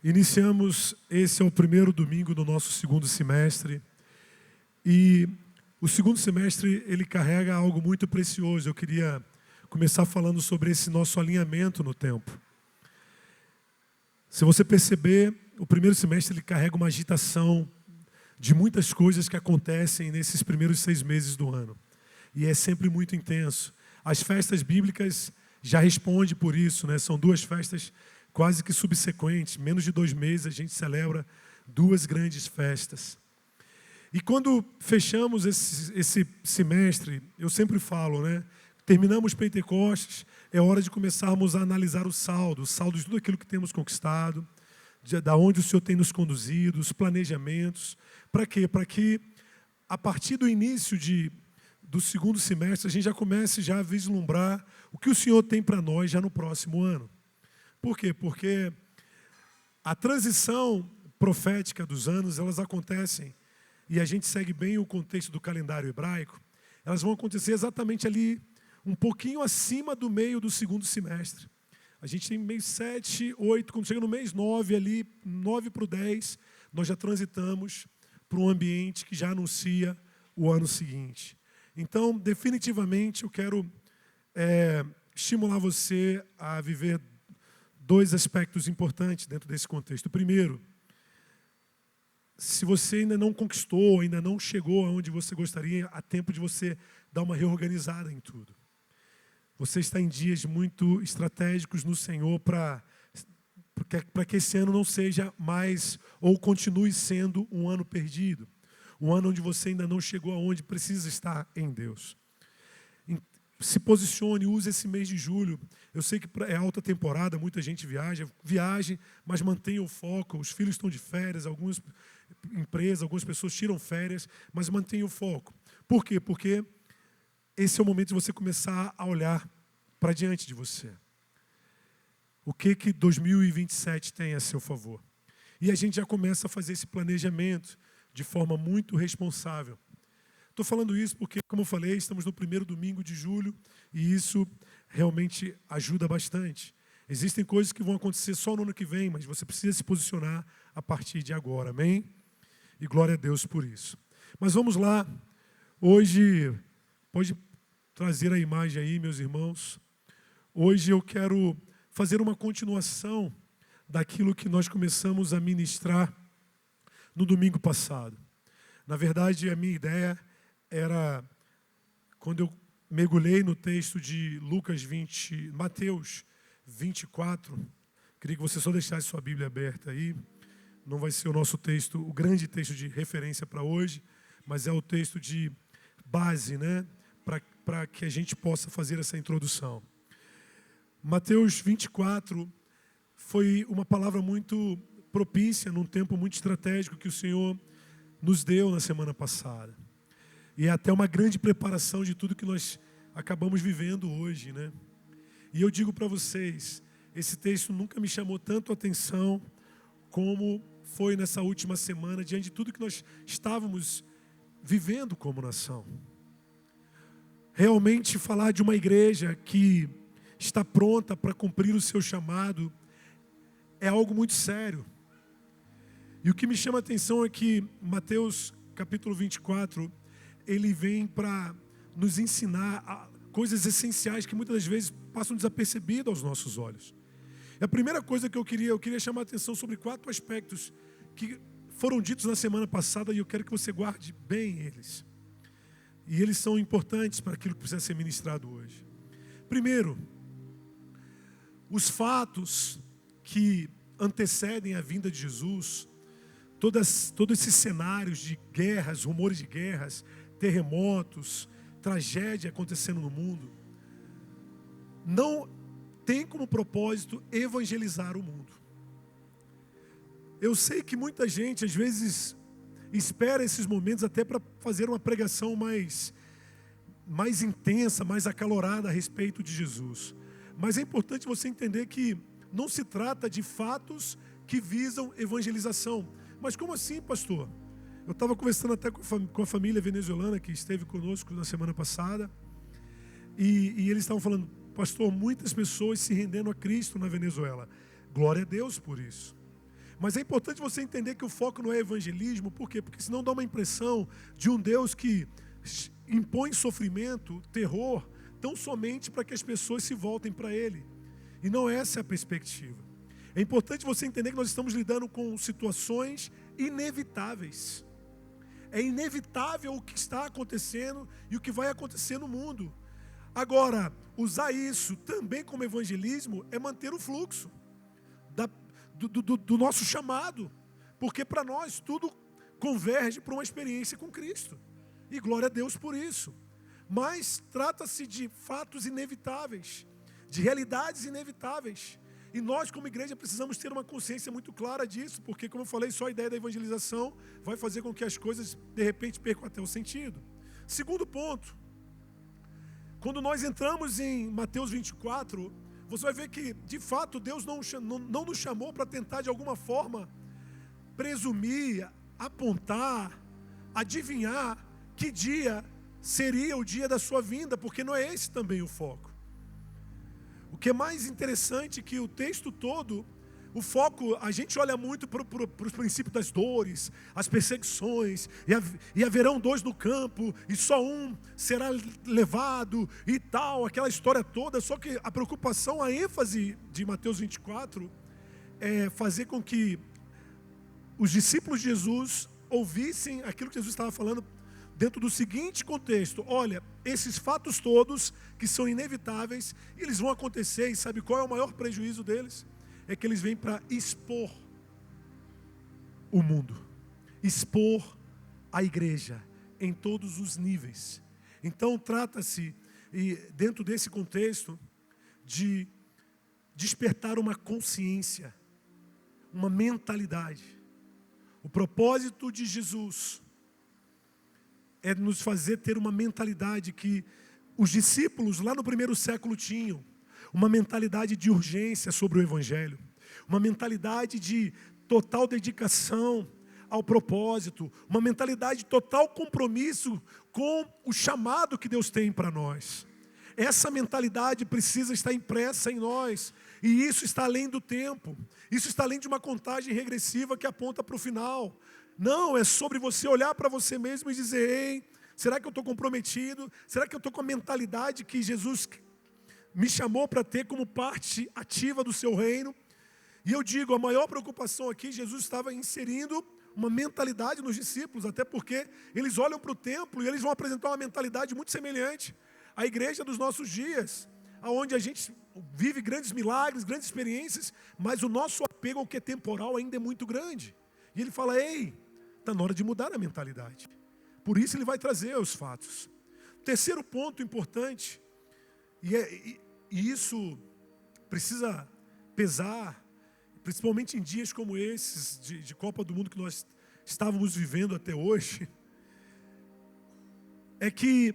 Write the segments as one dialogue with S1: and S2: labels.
S1: Iniciamos, esse é o primeiro domingo do nosso segundo semestre. E o segundo semestre, ele carrega algo muito precioso. Eu queria começar falando sobre esse nosso alinhamento no tempo. Se você perceber, o primeiro semestre ele carrega uma agitação de muitas coisas que acontecem nesses primeiros 6 meses do ano. E é sempre muito intenso. As festas bíblicas já respondem por isso, né? São 2 festas quase que subsequentes. Menos de 2 meses a gente celebra 2 grandes festas. E quando fechamos esse semestre, eu sempre falo, né? Terminamos Pentecostes, é hora de começarmos a analisar o saldo de tudo aquilo que temos conquistado, da onde o Senhor tem nos conduzido, os planejamentos. Para quê? Para que, a partir do início do segundo semestre, a gente já comece já a vislumbrar o que o Senhor tem para nós já no próximo ano. Por quê? Porque a transição profética dos anos, elas acontecem, e a gente segue bem o contexto do calendário hebraico, elas vão acontecer exatamente ali, um pouquinho acima do meio do segundo semestre. A gente tem mês 7, 8, quando chega no mês 9 ali, 9 para o 10, nós já transitamos para um ambiente que já anuncia o ano seguinte. Então, definitivamente, eu quero estimular você a viver 2 aspectos importantes dentro desse contexto. Primeiro, se você ainda não conquistou, ainda não chegou aonde você gostaria, há tempo de você dar uma reorganizada em tudo. Você está em dias muito estratégicos no Senhor para que esse ano não seja mais ou continue sendo um ano perdido. Um ano onde você ainda não chegou aonde precisa estar em Deus. Se posicione, use esse mês de julho. Eu sei que é alta temporada, muita gente viaje, mas mantenha o foco. Os filhos estão de férias, algumas empresas, algumas pessoas tiram férias, mas mantenha o foco. Por quê? Porque esse é o momento de você começar a olhar para diante de você. O que 2027 tem a seu favor? E a gente já começa a fazer esse planejamento de forma muito responsável. Estou falando isso porque, como eu falei, estamos no primeiro domingo de julho e isso realmente ajuda bastante. Existem coisas que vão acontecer só no ano que vem, mas você precisa se posicionar a partir de agora, amém? E glória a Deus por isso. Mas vamos lá, hoje, pode trazer a imagem aí, meus irmãos. Hoje eu quero fazer uma continuação daquilo que nós começamos a ministrar no domingo passado. Na verdade, a minha ideia era, quando eu mergulhei no texto de Mateus 24, queria que você só deixasse sua Bíblia aberta aí. Não vai ser o nosso texto, o grande texto de referência para hoje, mas é o texto de base, né, para que a gente possa fazer essa introdução. Mateus 24 foi uma palavra muito propícia, num tempo muito estratégico que o Senhor nos deu na semana passada. E é até uma grande preparação de tudo que nós acabamos vivendo hoje, né? E eu digo para vocês, esse texto nunca me chamou tanto a atenção como foi nessa última semana, diante de tudo que nós estávamos vivendo como nação. Realmente falar de uma igreja que está pronta para cumprir o seu chamado é algo muito sério. E o que me chama a atenção é que Mateus capítulo 24, ele vem para nos ensinar coisas essenciais que muitas das vezes passam desapercebidas aos nossos olhos. E a primeira coisa que eu queria chamar a atenção sobre 4 aspectos que foram ditos na semana passada e eu quero que você guarde bem eles. E eles são importantes para aquilo que precisa ser ministrado hoje. Primeiro, os fatos que antecedem a vinda de Jesus, todos esses cenários de guerras, rumores de guerras, terremotos, tragédia acontecendo no mundo, não tem como propósito evangelizar o mundo. Eu sei que muita gente, às vezes, espera esses momentos até para fazer uma pregação mais intensa, mais acalorada a respeito de Jesus. Mas é importante você entender que não se trata de fatos que visam evangelização. Mas como assim, pastor? Eu estava conversando até com a família venezuelana que esteve conosco na semana passada. E eles estavam falando, pastor, muitas pessoas se rendendo a Cristo na Venezuela. Glória a Deus por isso. Mas é importante você entender que o foco não é evangelismo. Por quê? Porque senão dá uma impressão de um Deus que impõe sofrimento, terror, tão somente para que as pessoas se voltem para Ele. E não essa é a perspectiva. É importante você entender que nós estamos lidando com situações inevitáveis. É inevitável o que está acontecendo e o que vai acontecer no mundo. Agora, usar isso também como evangelismo é manter o fluxo do nosso chamado. Porque para nós tudo converge para uma experiência com Cristo. E glória a Deus por isso. Mas trata-se de fatos inevitáveis, de realidades inevitáveis. E nós, como igreja, precisamos ter uma consciência muito clara disso, porque, como eu falei, só a ideia da evangelização vai fazer com que as coisas, de repente, percam até o sentido. Segundo ponto, quando nós entramos em Mateus 24, você vai ver que, de fato, Deus não nos chamou para tentar, de alguma forma, presumir, apontar, adivinhar que dia seria o dia da sua vinda, porque não é esse também o foco. O que é mais interessante é que o texto todo, o foco, a gente olha muito para os princípios das dores, as perseguições, e haverão dois no campo, e só um será levado, e tal, aquela história toda. Só que a preocupação, a ênfase de Mateus 24, é fazer com que os discípulos de Jesus ouvissem aquilo que Jesus estava falando, dentro do seguinte contexto: olha, esses fatos todos que são inevitáveis, eles vão acontecer, e sabe qual é o maior prejuízo deles? É que eles vêm para expor o mundo, expor a igreja em todos os níveis. Então trata-se, dentro desse contexto, de despertar uma consciência, uma mentalidade. O propósito de Jesus é nos fazer ter uma mentalidade que os discípulos lá no primeiro século tinham. Uma mentalidade de urgência sobre o Evangelho. Uma mentalidade de total dedicação ao propósito. Uma mentalidade de total compromisso com o chamado que Deus tem para nós. Essa mentalidade precisa estar impressa em nós. E isso está além do tempo. Isso está além de uma contagem regressiva que aponta para o final. Não, é sobre você olhar para você mesmo e dizer: ei, será que eu estou comprometido? Será que eu estou com a mentalidade que Jesus me chamou para ter como parte ativa do seu reino? E eu digo, a maior preocupação aqui, Jesus estava inserindo uma mentalidade nos discípulos, até porque eles olham para o templo e eles vão apresentar uma mentalidade muito semelhante à igreja dos nossos dias, onde a gente vive grandes milagres, grandes experiências, mas o nosso apego ao que é temporal ainda é muito grande. E ele fala: ei, está na hora de mudar a mentalidade. Por isso ele vai trazer os fatos. Terceiro ponto importante, e isso precisa pesar, principalmente em dias como esses, de Copa do Mundo que nós estávamos vivendo até hoje, é que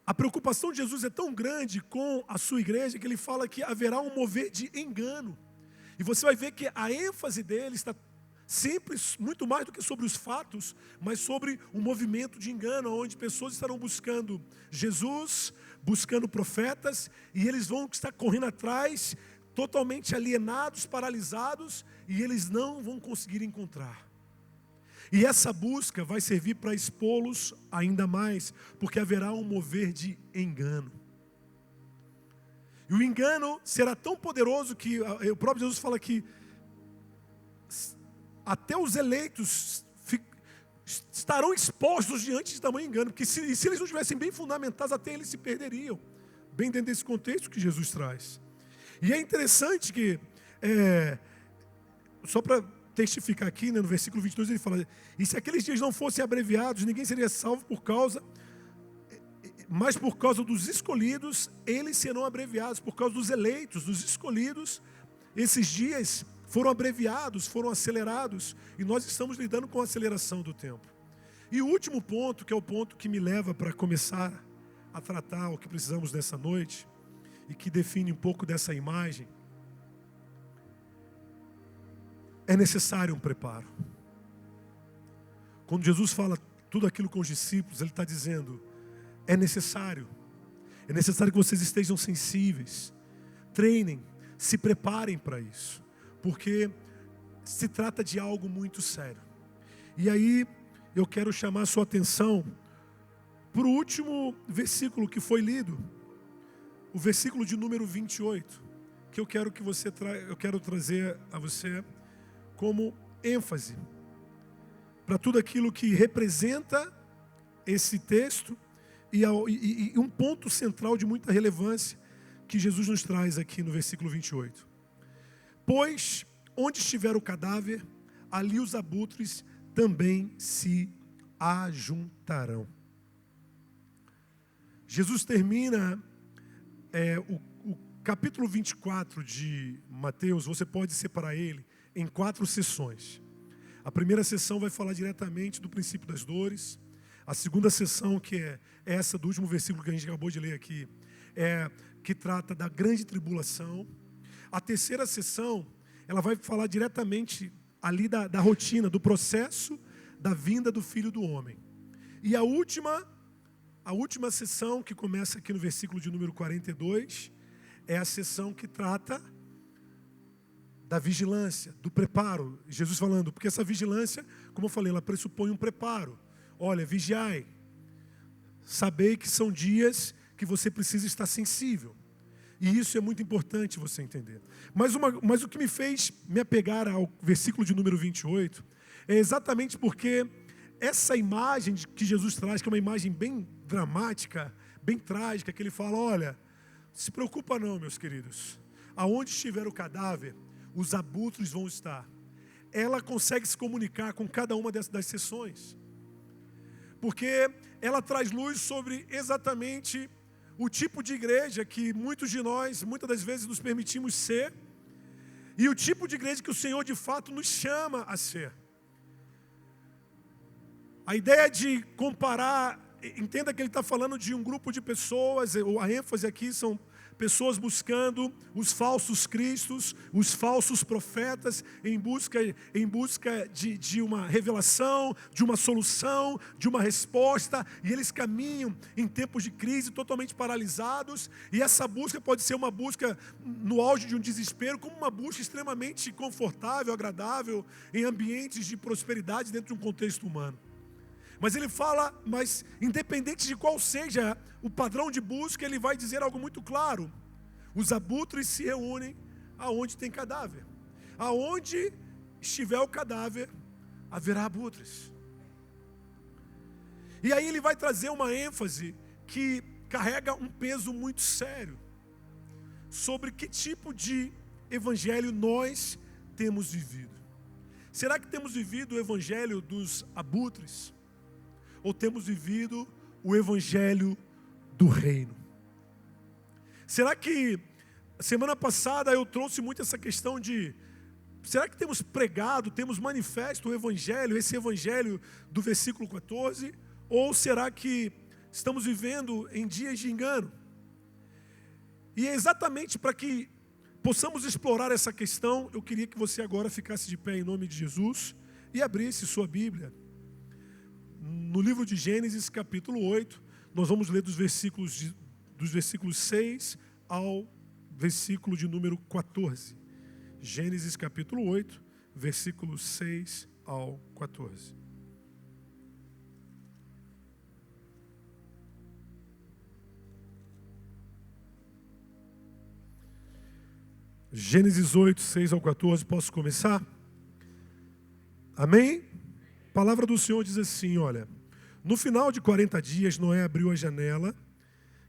S1: a preocupação de Jesus é tão grande com a sua igreja, que ele fala que haverá um mover de engano. E você vai ver que a ênfase dele está sempre muito mais do que sobre os fatos, mas sobre um movimento de engano, onde pessoas estarão buscando Jesus, buscando profetas, e eles vão estar correndo atrás, totalmente alienados, paralisados, e eles não vão conseguir encontrar. E essa busca vai servir para expô-los ainda mais, porque haverá um mover de engano. E o engano será tão poderoso que o próprio Jesus fala que até os eleitos estarão expostos diante de tamanho engano, porque se eles não estivessem bem fundamentados, até eles se perderiam, bem dentro desse contexto que Jesus traz. E é interessante que, só para testificar aqui, né, no versículo 22, ele fala: e se aqueles dias não fossem abreviados, ninguém seria salvo mas por causa dos escolhidos, eles serão abreviados. Por causa dos eleitos, dos escolhidos, esses dias foram abreviados, foram acelerados, e nós estamos lidando com a aceleração do tempo. E o último ponto, que é o ponto que me leva para começar a tratar o que precisamos nessa noite, e que define um pouco dessa imagem, é necessário um preparo. Quando Jesus fala tudo aquilo com os discípulos, ele está dizendo: é necessário que vocês estejam sensíveis, treinem, se preparem para isso, porque se trata de algo muito sério. E aí eu quero chamar a sua atenção para o último versículo que foi lido, o versículo de número 28, que eu quero trazer a você como ênfase para tudo aquilo que representa esse texto e um ponto central de muita relevância que Jesus nos traz aqui no versículo 28. Pois onde estiver o cadáver, ali os abutres também se ajuntarão. Jesus termina o capítulo 24 de Mateus, você pode separar ele em 4 sessões. A primeira sessão vai falar diretamente do princípio das dores. A segunda sessão, que é essa do último versículo que a gente acabou de ler aqui, que trata da grande tribulação. A terceira sessão, ela vai falar diretamente ali da rotina, do processo da vinda do Filho do Homem. E a última sessão, que começa aqui no versículo de número 42, é a sessão que trata da vigilância, do preparo. Jesus falando, porque essa vigilância, como eu falei, ela pressupõe um preparo. Olha, vigiai, sabei que são dias que você precisa estar sensível. E isso é muito importante você entender. Mas o que me fez me apegar ao versículo de número 28 é exatamente porque essa imagem que Jesus traz, que é uma imagem bem dramática, bem trágica, que ele fala, olha, se preocupa não, meus queridos, aonde estiver o cadáver, os abutres vão estar. Ela consegue se comunicar com cada uma das sessões, porque ela traz luz sobre exatamente o tipo de igreja que muitos de nós, muitas das vezes, nos permitimos ser, e o tipo de igreja que o Senhor de fato nos chama a ser. A ideia de comparar, entenda que ele está falando de um grupo de pessoas, a ênfase aqui são pessoas buscando os falsos cristos, os falsos profetas, em busca de uma revelação, de uma solução, de uma resposta, e eles caminham em tempos de crise totalmente paralisados, e essa busca pode ser uma busca no auge de um desespero, como uma busca extremamente confortável, agradável, em ambientes de prosperidade dentro de um contexto humano. Mas ele fala, mas independente de qual seja o padrão de busca, ele vai dizer algo muito claro. Os abutres se reúnem aonde tem cadáver. Aonde estiver o cadáver, haverá abutres. E aí ele vai trazer uma ênfase que carrega um peso muito sério sobre que tipo de evangelho nós temos vivido. Será que temos vivido o evangelho dos abutres? Ou temos vivido o evangelho do reino? Será que, semana passada eu trouxe muito essa questão de, será que temos pregado, temos manifesto o evangelho, esse evangelho do versículo 14? Ou será que estamos vivendo em dias de engano? E é exatamente para que possamos explorar essa questão, eu queria que você agora ficasse de pé em nome de Jesus e abrisse sua Bíblia. No livro de Gênesis, capítulo 8, nós vamos ler dos versículos 6 ao versículo de número 14. Gênesis, capítulo 8, versículos 6 ao 14. Gênesis 8, 6 ao 14, posso começar? Amém? A palavra do Senhor diz assim, olha, no final de 40 dias, Noé abriu a janela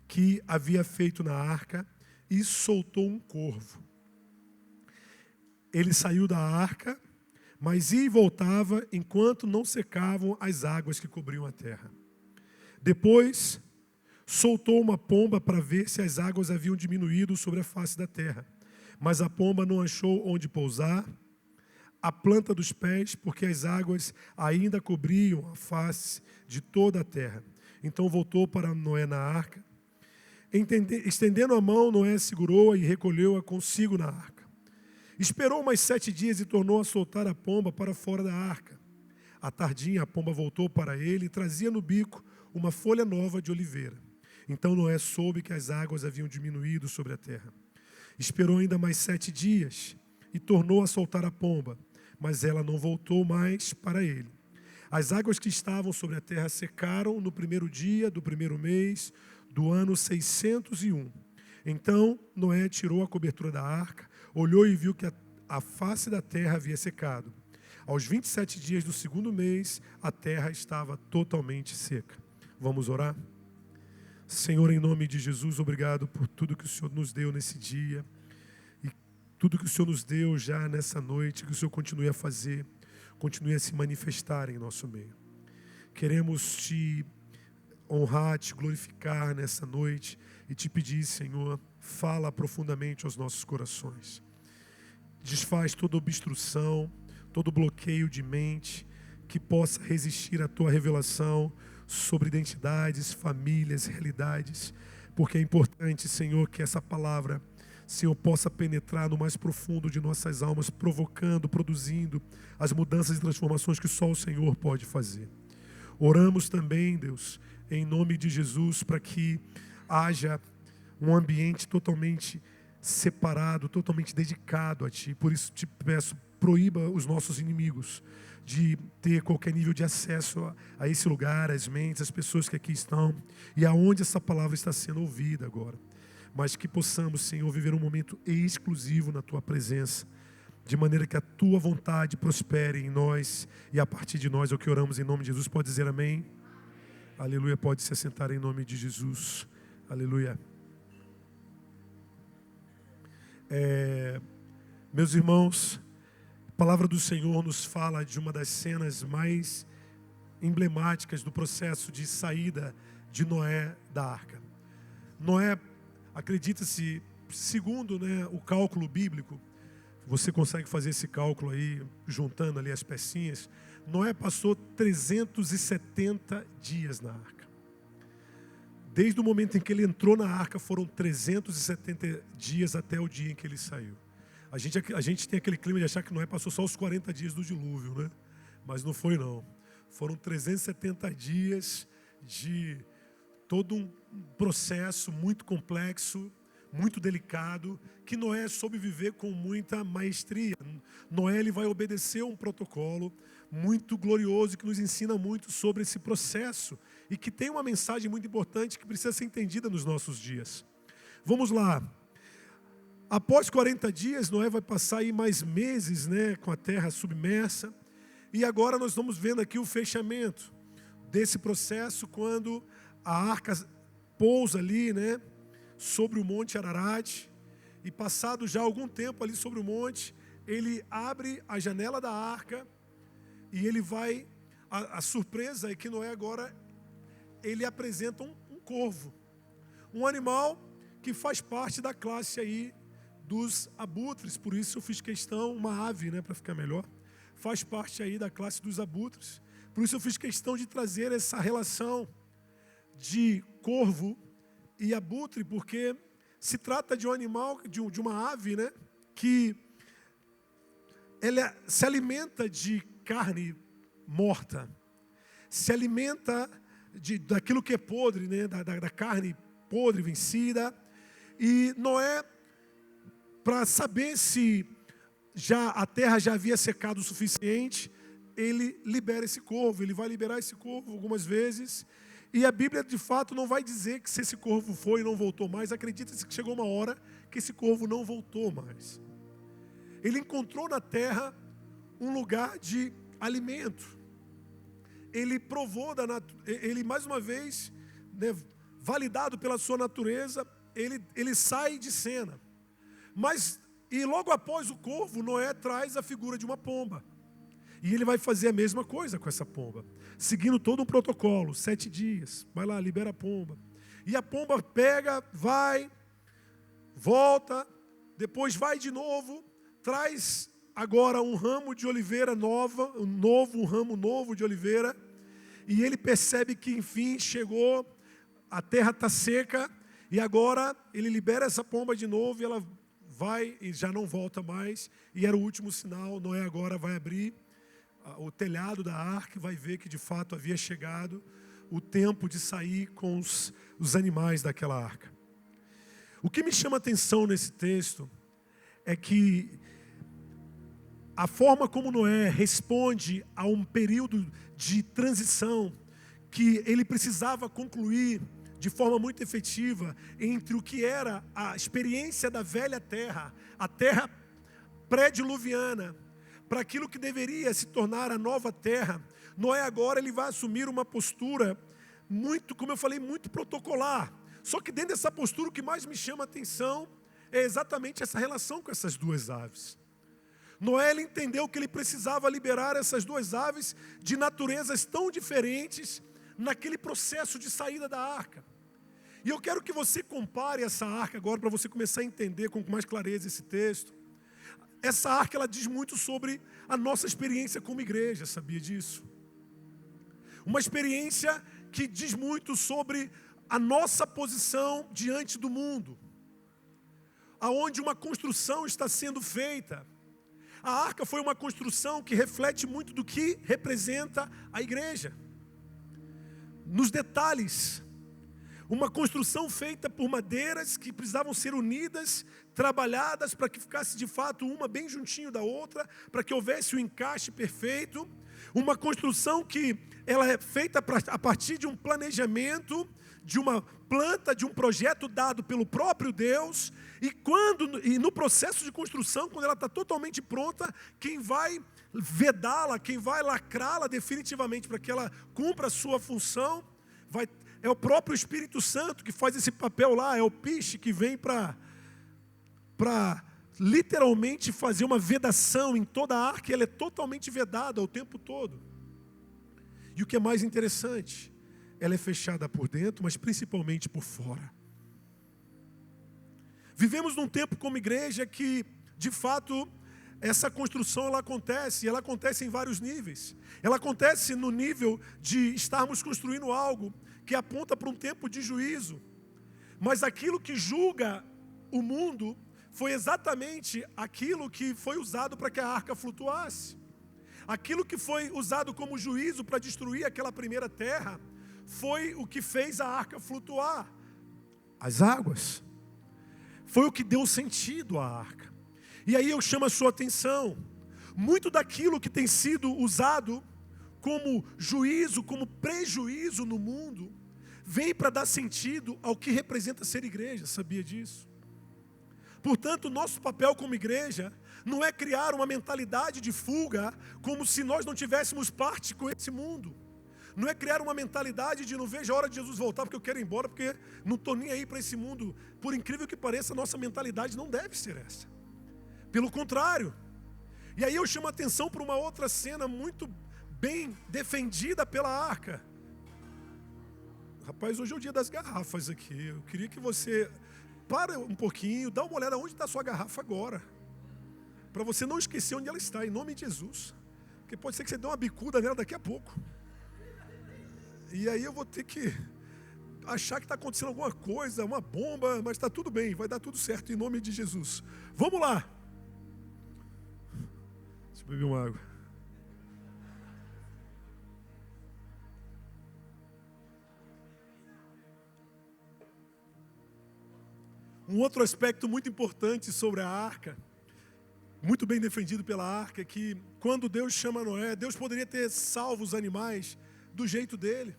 S1: que havia feito na arca e soltou um corvo. Ele saiu da arca, mas ia e voltava enquanto não secavam as águas que cobriam a terra. Depois, soltou uma pomba para ver se as águas haviam diminuído sobre a face da terra. Mas a pomba não achou onde pousar a planta dos pés, porque as águas ainda cobriam a face de toda a terra. Então voltou para Noé na arca. Estendendo a mão, Noé segurou-a e recolheu-a consigo na arca. Esperou mais 7 dias e tornou a soltar a pomba para fora da arca. À tardinha, a pomba voltou para ele e trazia no bico uma folha nova de oliveira. Então Noé soube que as águas haviam diminuído sobre a terra. Esperou ainda mais 7 dias e tornou a soltar a pomba. mas ela não voltou mais para ele. As águas que estavam sobre a terra secaram no primeiro dia do primeiro mês do ano 601. Então Noé tirou a cobertura da arca, olhou e viu que a face da terra havia secado. Aos 27 dias do segundo mês, a terra estava totalmente seca. Vamos orar? Senhor, em nome de Jesus, obrigado por tudo que o Senhor nos deu nesse dia e tudo que o Senhor nos deu já nessa noite, que o Senhor continue a fazer, continue a se manifestar em nosso meio. Queremos te honrar, te glorificar nessa noite e te pedir, Senhor, fala profundamente aos nossos corações. Desfaz toda obstrução, todo bloqueio de mente que possa resistir à tua revelação sobre identidades, famílias, realidades, porque é importante, Senhor, que essa palavra, Senhor, possa penetrar no mais profundo de nossas almas, provocando, produzindo as mudanças e transformações que só o Senhor pode fazer. Oramos também, Deus, em nome de Jesus, para que haja um ambiente totalmente separado, totalmente dedicado a Ti. Por isso te peço, proíba os nossos inimigos de ter qualquer nível de acesso a esse lugar, as mentes, as pessoas que aqui estão e aonde essa palavra está sendo ouvida agora. Mas que possamos, Senhor, viver um momento exclusivo na Tua presença, de maneira que a Tua vontade prospere em nós e a partir de nós é o que oramos em nome de Jesus. Pode dizer amém? Aleluia, pode se assentar em nome de Jesus. Aleluia. Meus irmãos, a palavra do Senhor nos fala de uma das cenas mais emblemáticas do processo de saída de Noé da arca. Noé, acredita-se, segundo, o cálculo bíblico, você consegue fazer esse cálculo aí, juntando ali as pecinhas, Noé passou 370 dias na arca. Desde o momento em que ele entrou na arca, foram 370 dias até o dia em que ele saiu. A gente tem aquele clima de achar que Noé passou só os 40 dias do dilúvio, né? Mas não foi não. Foram 370 dias de todo um processo muito complexo, muito delicado, que Noé soube viver com muita maestria. Noé ele vai obedecer um protocolo muito glorioso que nos ensina muito sobre esse processo e que tem uma mensagem muito importante que precisa ser entendida nos nossos dias. Vamos lá. Após 40 dias, Noé vai passar aí mais meses, com a terra submersa. E agora nós estamos vendo aqui o fechamento desse processo quando a arca pousa ali, sobre o Monte Ararat. E passado já algum tempo ali sobre o monte, ele abre a janela da arca e ele vai... A surpresa é que Noé agora, ele apresenta um corvo. Um animal que faz parte da classe aí dos abutres, por isso eu fiz questão, uma ave, para ficar melhor, faz parte aí da classe dos abutres, por isso eu fiz questão de trazer essa relação de corvo e abutre, porque se trata de um animal, de uma ave, que ela se alimenta de carne morta, se alimenta daquilo que é podre, da carne podre, vencida, e Noé, para saber se a terra já havia secado o suficiente, ele libera esse corvo, ele vai liberar esse corvo algumas vezes, e a Bíblia de fato não vai dizer que se esse corvo foi e não voltou mais, acredita-se que chegou uma hora que esse corvo não voltou mais. Ele encontrou na terra um lugar de alimento, ele provou, ele mais uma vez, validado pela sua natureza, ele sai de cena. E logo após o corvo, Noé traz a figura de uma pomba. E ele vai fazer a mesma coisa com essa pomba, seguindo todo um protocolo, 7 dias. Vai lá, libera a pomba. E a pomba pega, vai, volta, depois vai de novo, traz agora um ramo de oliveira um ramo novo de oliveira. E ele percebe que enfim chegou, a terra está seca. E agora ele libera essa pomba de novo e ela vai e já não volta mais. E era o último sinal. Noé agora vai abrir o telhado da arca e vai ver que de fato havia chegado o tempo de sair com os animais daquela arca. O que me chama a atenção nesse texto é que a forma como Noé responde a um período de transição que ele precisava concluir de forma muito efetiva entre o que era a experiência da velha terra, a terra pré-diluviana, para aquilo que deveria se tornar a nova terra. Noé agora ele vai assumir uma postura muito, como eu falei, muito protocolar. Só que dentro dessa postura o que mais me chama a atenção é exatamente essa relação com essas duas aves. Noé ele entendeu que ele precisava liberar essas duas aves de naturezas tão diferentes naquele processo de saída da arca. E eu quero que você compare essa arca agora para você começar a entender com mais clareza esse texto. Essa arca ela diz muito sobre a nossa experiência como igreja, sabia disso? Uma experiência que diz muito sobre a nossa posição diante do mundo, aonde uma construção está sendo feita. A arca foi uma construção que reflete muito do que representa a igreja. Nos detalhes, uma construção feita por madeiras que precisavam ser unidas, trabalhadas para que ficasse de fato uma bem juntinho da outra, para que houvesse o encaixe perfeito. Uma construção que ela é feita a partir de um planejamento, de uma planta, de um projeto dado pelo próprio Deus. E no processo de construção, quando ela está totalmente pronta, quem vai vedá-la, quem vai lacrá-la definitivamente para que ela cumpra a sua função, é o próprio Espírito Santo que faz esse papel lá, é o piche que vem para literalmente fazer uma vedação em toda a arca, e ela é totalmente vedada o tempo todo. E o que é mais interessante, ela é fechada por dentro, mas principalmente por fora. Vivemos num tempo como igreja que, de fato, essa construção ela acontece em vários níveis. Ela acontece no nível de estarmos construindo algo que aponta para um tempo de juízo. Mas aquilo que julga o mundo foi exatamente aquilo que foi usado para que a arca flutuasse. Aquilo que foi usado como juízo para destruir aquela primeira terra foi o que fez a arca flutuar. As águas. Foi o que deu sentido à arca. E aí eu chamo a sua atenção. Muito daquilo que tem sido usado como juízo, como prejuízo no mundo, vem para dar sentido ao que representa ser igreja, sabia disso? Portanto, nosso papel como igreja não é criar uma mentalidade de fuga, como se nós não tivéssemos parte com esse mundo. Não é criar uma mentalidade de não vejo a hora de Jesus voltar porque eu quero ir embora, porque não estou nem aí para esse mundo. Por incrível que pareça, a nossa mentalidade não deve ser essa. Pelo contrário. E aí eu chamo a atenção para uma outra cena muito bem defendida pela arca. Rapaz, hoje é o dia das garrafas aqui. Eu queria que você para um pouquinho, dá uma olhada onde está a sua garrafa agora. Para você não esquecer onde ela está, em nome de Jesus. Porque pode ser que você dê uma bicuda nela daqui a pouco. E aí eu vou ter que achar que está acontecendo alguma coisa, uma bomba, mas está tudo bem, vai dar tudo certo em nome de Jesus. Vamos lá. Deixa eu beber uma água. Um outro aspecto muito importante sobre a arca, muito bem defendido pela arca, é que quando Deus chama Noé, Deus poderia ter salvo os animais do jeito dele.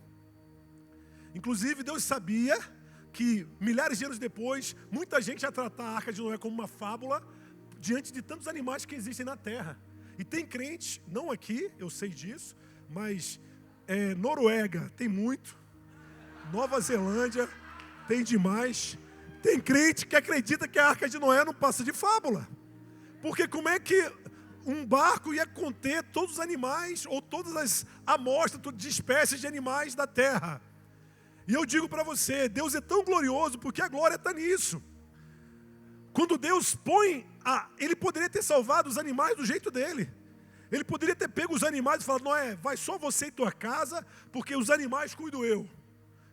S1: Inclusive, Deus sabia que milhares de anos depois, muita gente ia tratar a arca de Noé como uma fábula diante de tantos animais que existem na terra. E tem crente, não aqui, eu sei disso, mas Noruega tem muito, Nova Zelândia tem demais. Tem crente que acredita que a arca de Noé não passa de fábula. Porque como é que um barco ia conter todos os animais ou todas as amostras de espécies de animais da terra? E eu digo para você, Deus é tão glorioso porque a glória está nisso. Quando Deus Ele poderia ter salvado os animais do jeito dele. Ele poderia ter pego os animais e falado, Noé, vai só você e tua casa, porque os animais cuido eu.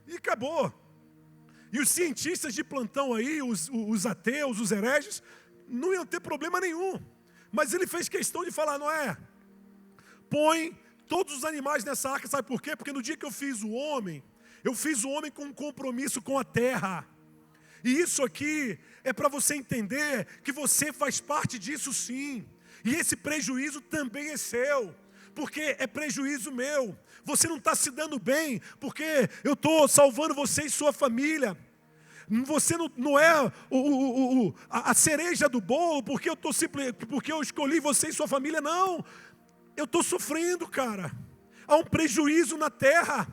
S1: E acabou. E os cientistas de plantão aí, os ateus, os hereges, não iam ter problema nenhum. Mas ele fez questão de falar, Noé, põe todos os animais nessa arca, sabe por quê? Porque no dia que eu fiz o homem com um compromisso com a terra. E isso aqui é para você entender que você faz parte disso sim. E esse prejuízo também é seu, porque é prejuízo meu. Você não está se dando bem, porque eu estou salvando você e sua família. Você não é a cereja do bolo, porque eu escolhi você e sua família, não. Eu estou sofrendo, cara. Há um prejuízo na terra,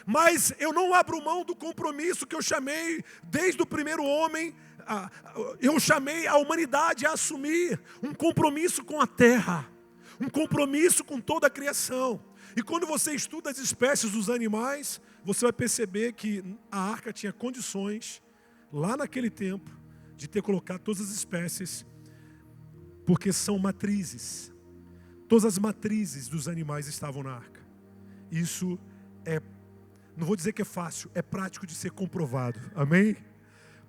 S1: mas eu não abro mão do compromisso que eu chamei desde o primeiro homem. Eu chamei a humanidade a assumir um compromisso com a terra, um compromisso com toda a criação. E quando você estuda as espécies dos animais, você vai perceber que a arca tinha condições, lá naquele tempo, de ter colocado todas as espécies, porque são matrizes. Todas as matrizes dos animais estavam na arca. Isso não vou dizer que é fácil, é prático de ser comprovado. Amém?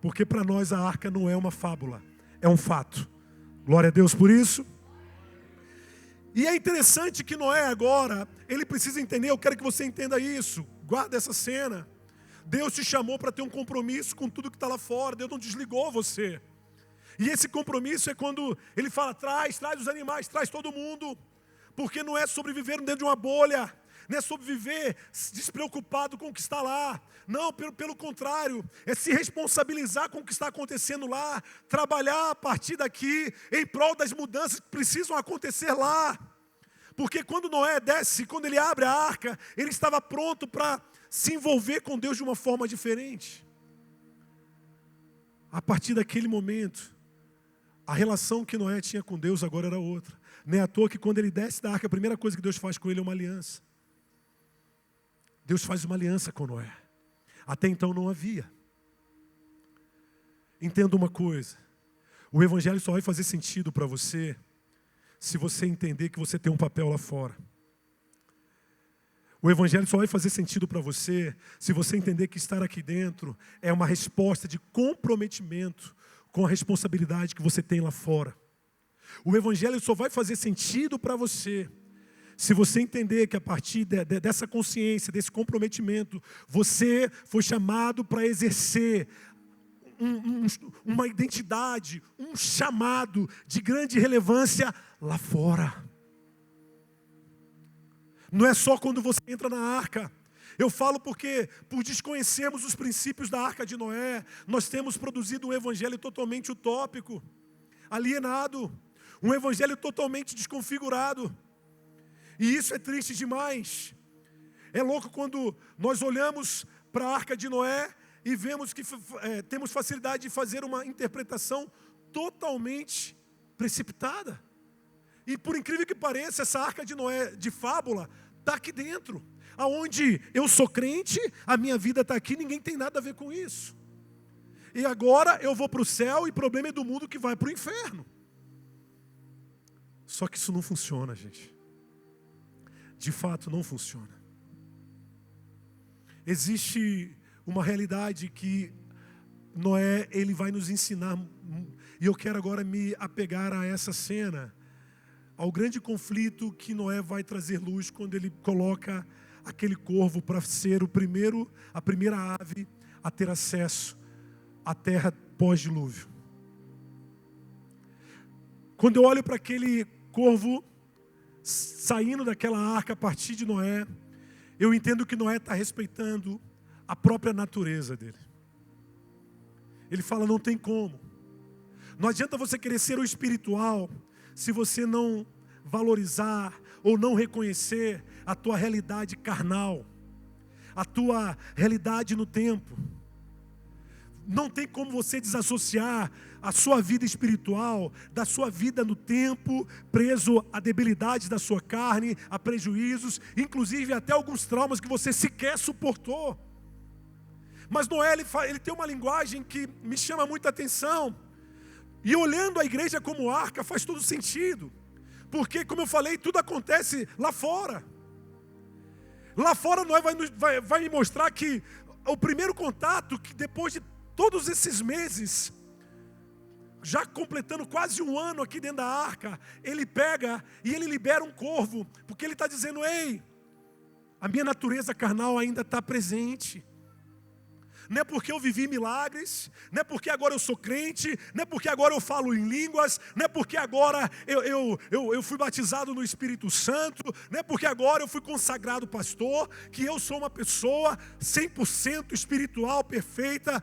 S1: Porque para nós a arca não é uma fábula, é um fato. Glória a Deus por isso. E é interessante que Noé agora, ele precisa entender, eu quero que você entenda isso. Guarda essa cena. Deus te chamou para ter um compromisso com tudo que está lá fora. Deus não desligou você. E esse compromisso é quando Ele fala, traz os animais, traz todo mundo. Porque não é sobreviver dentro de uma bolha. Não é sobreviver despreocupado com o que está lá. Não, pelo contrário, é se responsabilizar com o que está acontecendo lá. Trabalhar a partir daqui em prol das mudanças que precisam acontecer lá. Porque quando Noé desce, quando ele abre a arca, ele estava pronto para se envolver com Deus de uma forma diferente. A partir daquele momento, a relação que Noé tinha com Deus agora era outra. Não é à toa que quando ele desce da arca, a primeira coisa que Deus faz com ele é uma aliança. Deus faz uma aliança com Noé. Até então não havia. Entenda uma coisa. O evangelho só vai fazer sentido para você se você entender que você tem um papel lá fora. O evangelho só vai fazer sentido para você se você entender que estar aqui dentro é uma resposta de comprometimento com a responsabilidade que você tem lá fora. O evangelho só vai fazer sentido para você se você entender que a partir dessa consciência, desse comprometimento, você foi chamado para exercer uma identidade, um chamado de grande relevância lá fora. Não é só quando você entra na arca. Eu falo porque, por desconhecermos os princípios da arca de Noé, nós temos produzido um evangelho totalmente utópico, alienado, um evangelho totalmente desconfigurado. E isso é triste demais. É louco quando nós olhamos para a arca de Noé e vemos que temos facilidade de fazer uma interpretação totalmente precipitada. E por incrível que pareça, essa arca de Noé de fábula está aqui dentro. Aonde eu sou crente, a minha vida está aqui, ninguém tem nada a ver com isso. E agora eu vou para o céu e o problema é do mundo que vai para o inferno. Só que isso não funciona, gente. De fato não funciona. Existe uma realidade que Noé, ele vai nos ensinar, e eu quero agora me apegar a essa cena, ao grande conflito que Noé vai trazer luz quando ele coloca aquele corvo para ser a primeira ave a ter acesso à terra pós-dilúvio. Quando eu olho para aquele corvo saindo daquela arca a partir de Noé, eu entendo que Noé está respeitando a própria natureza dele. Ele fala, não tem como. Não adianta você querer ser o espiritual se você não valorizar ou não reconhecer a tua realidade carnal, a tua realidade no tempo. Não tem como você desassociar a sua vida espiritual da sua vida no tempo, preso a debilidades da sua carne, a prejuízos, inclusive até alguns traumas que você sequer suportou. Mas Noé, ele tem uma linguagem que me chama muita atenção. E olhando a igreja como arca faz todo sentido. Porque, como eu falei, tudo acontece lá fora. Lá fora Noé vai me mostrar que o primeiro contato, que depois de todos esses meses, já completando quase um ano aqui dentro da arca, ele pega e ele libera um corvo. Porque ele está dizendo, ei, a minha natureza carnal ainda está presente. não é porque eu vivi milagres, não é porque agora eu sou crente, não é porque agora eu falo em línguas, não é porque agora eu fui batizado no Espírito Santo, não é porque agora eu fui consagrado pastor, que eu sou uma pessoa 100% espiritual, perfeita,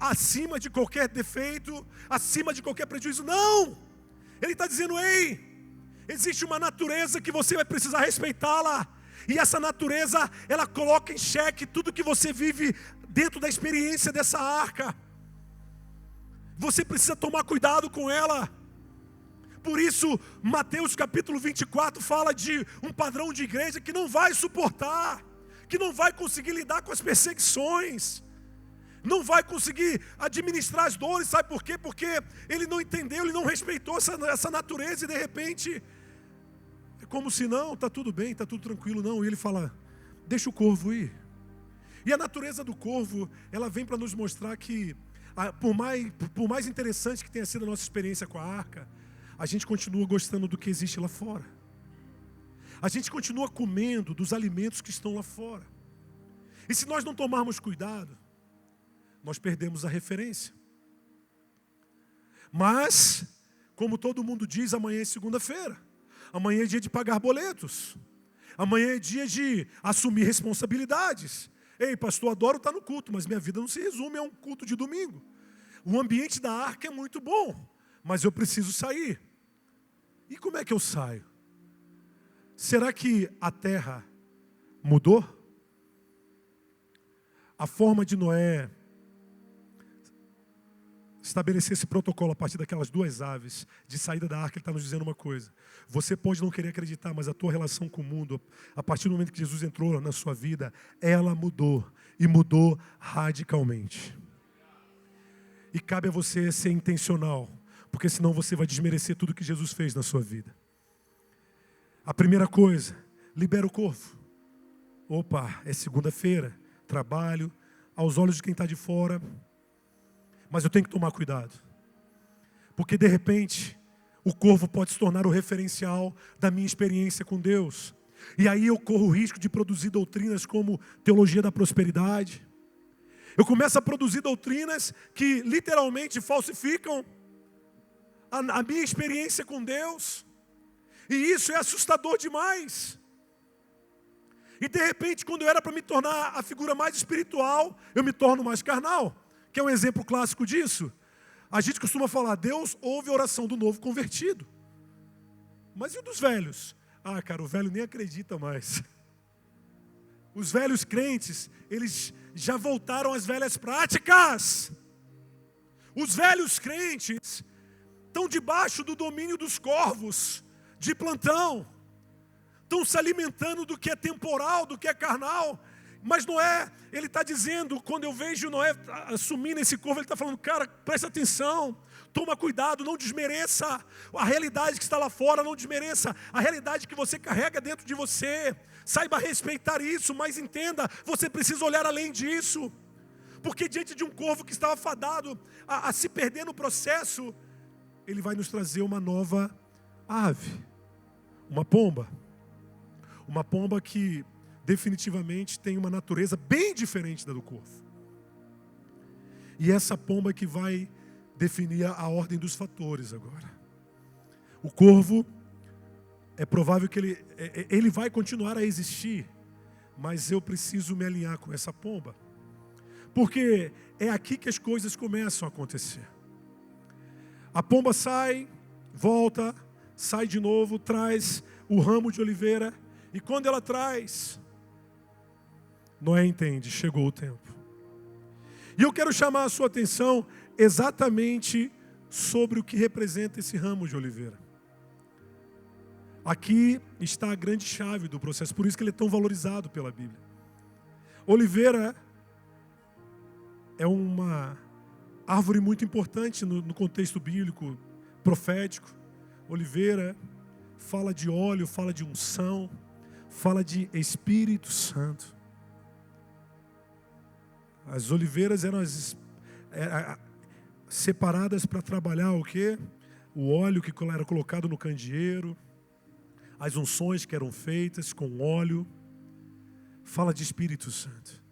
S1: acima de qualquer defeito, acima de qualquer prejuízo. Não! Ele está dizendo, ei, existe uma natureza que você vai precisar respeitá-la. E essa natureza, ela coloca em xeque tudo que você vive dentro da experiência dessa arca. Você precisa tomar cuidado com ela. Por isso, Mateus capítulo 24 fala de um padrão de igreja que não vai suportar, que não vai conseguir lidar com as perseguições, não vai conseguir administrar as dores. Sabe por quê? Porque ele não entendeu, ele não respeitou essa natureza, e de repente é como se não, está tudo bem, está tudo tranquilo. Não, e ele fala, deixa o corvo ir. E a natureza do corvo, ela vem para nos mostrar que, por mais interessante que tenha sido a nossa experiência com a arca, a gente continua gostando do que existe lá fora. A gente continua comendo dos alimentos que estão lá fora. E se nós não tomarmos cuidado, nós perdemos a referência. Mas, como todo mundo diz, amanhã é segunda-feira. Amanhã é dia de pagar boletos. Amanhã é dia de assumir responsabilidades. Ei, pastor, adoro estar no culto, mas minha vida não se resume a um culto de domingo. O ambiente da arca é muito bom, mas eu preciso sair. E como é que eu saio? Será que a terra mudou? A forma de Noé estabelecer esse protocolo a partir daquelas duas aves de saída da arca, ele está nos dizendo uma coisa. Você pode não querer acreditar, mas a tua relação com o mundo, a partir do momento que Jesus entrou na sua vida, ela mudou, e mudou radicalmente. E cabe a você ser intencional, porque senão você vai desmerecer tudo que Jesus fez na sua vida. A primeira coisa, libera o corvo. Opa, é segunda-feira, trabalho, aos olhos de quem está de fora, mas eu tenho que tomar cuidado, porque de repente o corvo pode se tornar o referencial da minha experiência com Deus, e aí eu corro o risco de produzir doutrinas como teologia da prosperidade. Eu começo a produzir doutrinas que literalmente falsificam a minha experiência com Deus, e isso é assustador demais. E de repente, quando eu era para me tornar a figura mais espiritual, eu me torno mais carnal. Que é um exemplo clássico disso. A gente costuma falar, Deus ouve a oração do novo convertido. Mas e o dos velhos? Ah, cara, o velho nem acredita mais. Os velhos crentes, eles já voltaram às velhas práticas. Os velhos crentes estão debaixo do domínio dos corvos de plantão. Estão se alimentando do que é temporal, do que é carnal. Mas Noé, ele está dizendo, quando eu vejo Noé assumindo esse corvo, ele está falando, cara, presta atenção, toma cuidado, não desmereça a realidade que está lá fora, não desmereça a realidade que você carrega dentro de você. Saiba respeitar isso, mas entenda, você precisa olhar além disso. Porque diante de um corvo que estava fadado a se perder no processo, ele vai nos trazer uma nova ave, uma pomba. Uma pomba que definitivamente tem uma natureza bem diferente da do corvo. E essa pomba que vai definir a ordem dos fatores agora. O corvo, é provável que ele vai continuar a existir, mas eu preciso me alinhar com essa pomba. Porque é aqui que as coisas começam a acontecer. A pomba sai, volta, sai de novo, traz o ramo de oliveira, e quando ela traz, Noé entende, chegou o tempo. E eu quero chamar a sua atenção exatamente sobre o que representa esse ramo de oliveira. Aqui está a grande chave do processo, por isso que ele é tão valorizado pela Bíblia. Oliveira é uma árvore muito importante no contexto bíblico, profético. Oliveira fala de óleo, fala de unção, fala de Espírito Santo. As oliveiras eram separadas para trabalhar o quê? O óleo que era colocado no candeeiro, as unções que eram feitas com óleo. Fala de Espírito Santo.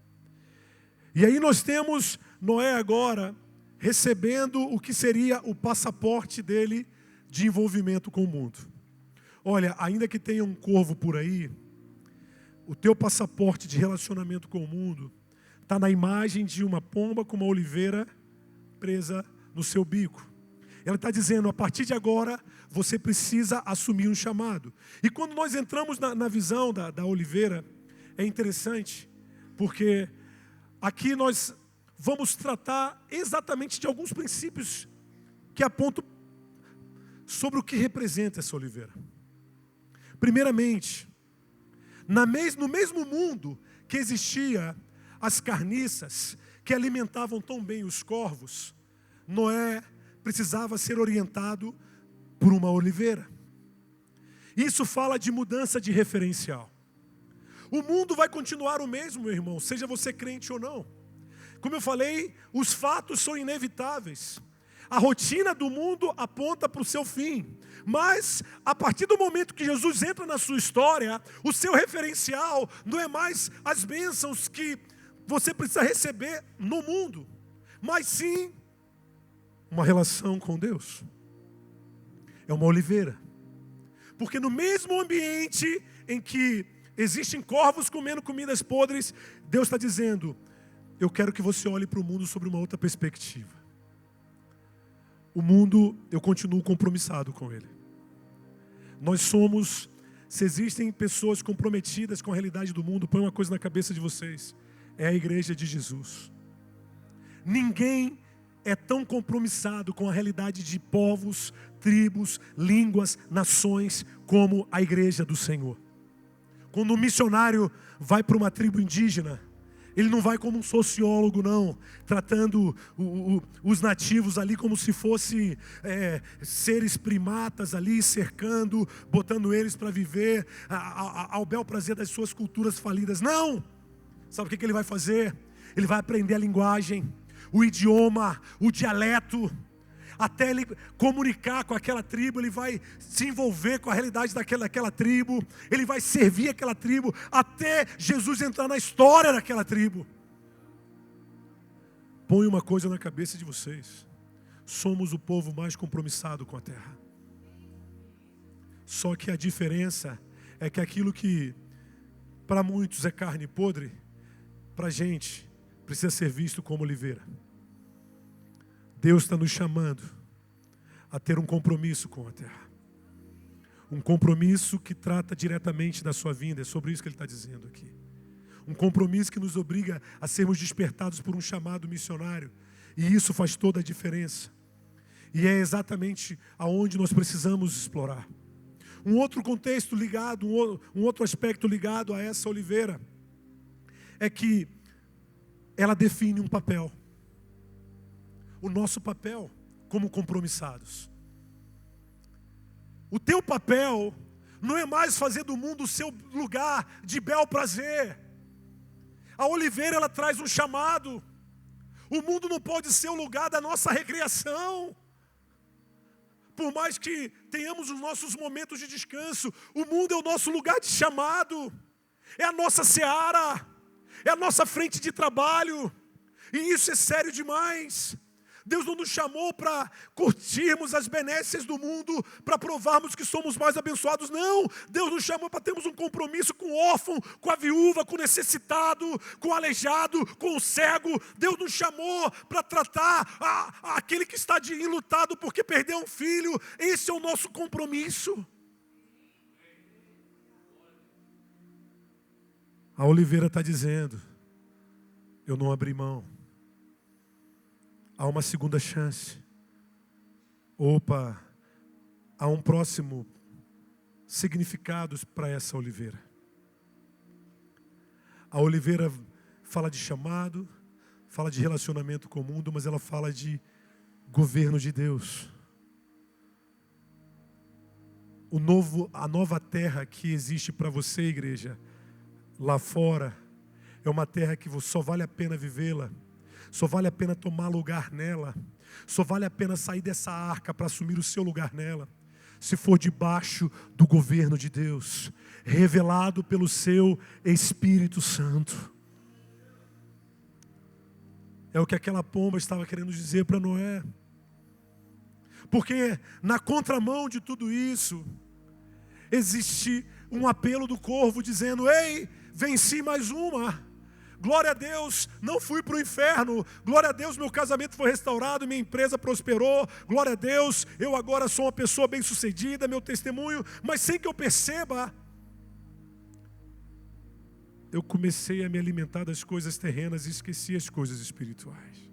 S1: E aí nós temos Noé agora recebendo o que seria o passaporte dele de envolvimento com o mundo. Olha, ainda que tenha um corvo por aí, o teu passaporte de relacionamento com o mundo está na imagem de uma pomba com uma oliveira presa no seu bico. Ela está dizendo, a partir de agora, você precisa assumir um chamado. E quando nós entramos na visão da oliveira, é interessante, porque aqui nós vamos tratar exatamente de alguns princípios que apontam sobre o que representa essa oliveira. Primeiramente, no mesmo mundo que existia as carniças que alimentavam tão bem os corvos, Noé precisava ser orientado por uma oliveira. Isso fala de mudança de referencial. O mundo vai continuar o mesmo, meu irmão, seja você crente ou não. Como eu falei, os fatos são inevitáveis. A rotina do mundo aponta para o seu fim. Mas, a partir do momento que Jesus entra na sua história, o seu referencial não é mais as bênçãos que você precisa receber no mundo, mas sim uma relação com Deus. É uma oliveira. Porque no mesmo ambiente em que existem corvos comendo comidas podres, Deus está dizendo, eu quero que você olhe para o mundo sobre uma outra perspectiva. O mundo, eu continuo compromissado com ele. Nós somos, se existem pessoas comprometidas com a realidade do mundo, põe uma coisa na cabeça de vocês, é a igreja de Jesus. Ninguém é tão compromissado com a realidade de povos, tribos, línguas, nações, como a igreja do Senhor. Quando um missionário vai para uma tribo indígena, ele não vai como um sociólogo, não, tratando os nativos ali como se fossem seres primatas ali, cercando, botando eles para viver ao bel prazer das suas culturas falidas. Não! Sabe o que ele vai fazer? Ele vai aprender a linguagem, o idioma, o dialeto. Até ele comunicar com aquela tribo, ele vai se envolver com a realidade daquela tribo, ele vai servir aquela tribo, até Jesus entrar na história daquela tribo. Põe uma coisa na cabeça de vocês, somos o povo mais compromissado com a terra. Só que a diferença é que aquilo que para muitos é carne podre, para a gente precisa ser visto como oliveira. Deus está nos chamando a ter um compromisso com a terra. Um compromisso que trata diretamente da sua vinda. É sobre isso que Ele está dizendo aqui. Um compromisso que nos obriga a sermos despertados por um chamado missionário. E isso faz toda a diferença. E é exatamente aonde nós precisamos explorar. Um outro contexto ligado, um outro aspecto ligado a essa oliveira, é que ela define um papel. O nosso papel como compromissados. O teu papel não é mais fazer do mundo o seu lugar de bel prazer. A oliveira, ela traz um chamado. O mundo não pode ser o lugar da nossa recreação. Por mais que tenhamos os nossos momentos de descanso, o mundo é o nosso lugar de chamado. É a nossa seara. É a nossa frente de trabalho. E isso é sério demais. Deus não nos chamou para curtirmos as benécias do mundo, para provarmos que somos mais abençoados. Não, Deus nos chamou para termos um compromisso com o órfão, com a viúva, com o necessitado, com o aleijado, com o cego. Deus nos chamou para tratar aquele que está enlutado porque perdeu um filho. Esse é o nosso compromisso. A oliveira está dizendo, eu não abri mão. Há uma segunda chance. Opa, há um próximo significado para essa oliveira. A oliveira fala de chamado, fala de relacionamento com o mundo, mas ela fala de governo de Deus. A nova terra que existe para você, igreja, lá fora, é uma terra que só vale a pena vivê-la. Só vale a pena tomar lugar nela. Só vale a pena sair dessa arca para assumir o seu lugar nela. Se for debaixo do governo de Deus, revelado pelo seu Espírito Santo. É o que aquela pomba estava querendo dizer para Noé. Porque na contramão de tudo isso, existe um apelo do corvo dizendo: ei, venci mais uma. Glória a Deus, não fui para o inferno. Glória a Deus, meu casamento foi restaurado, minha empresa prosperou. Glória a Deus, eu agora sou uma pessoa bem-sucedida, meu testemunho. Mas sem que eu perceba, eu comecei a me alimentar das coisas terrenas e esqueci as coisas espirituais.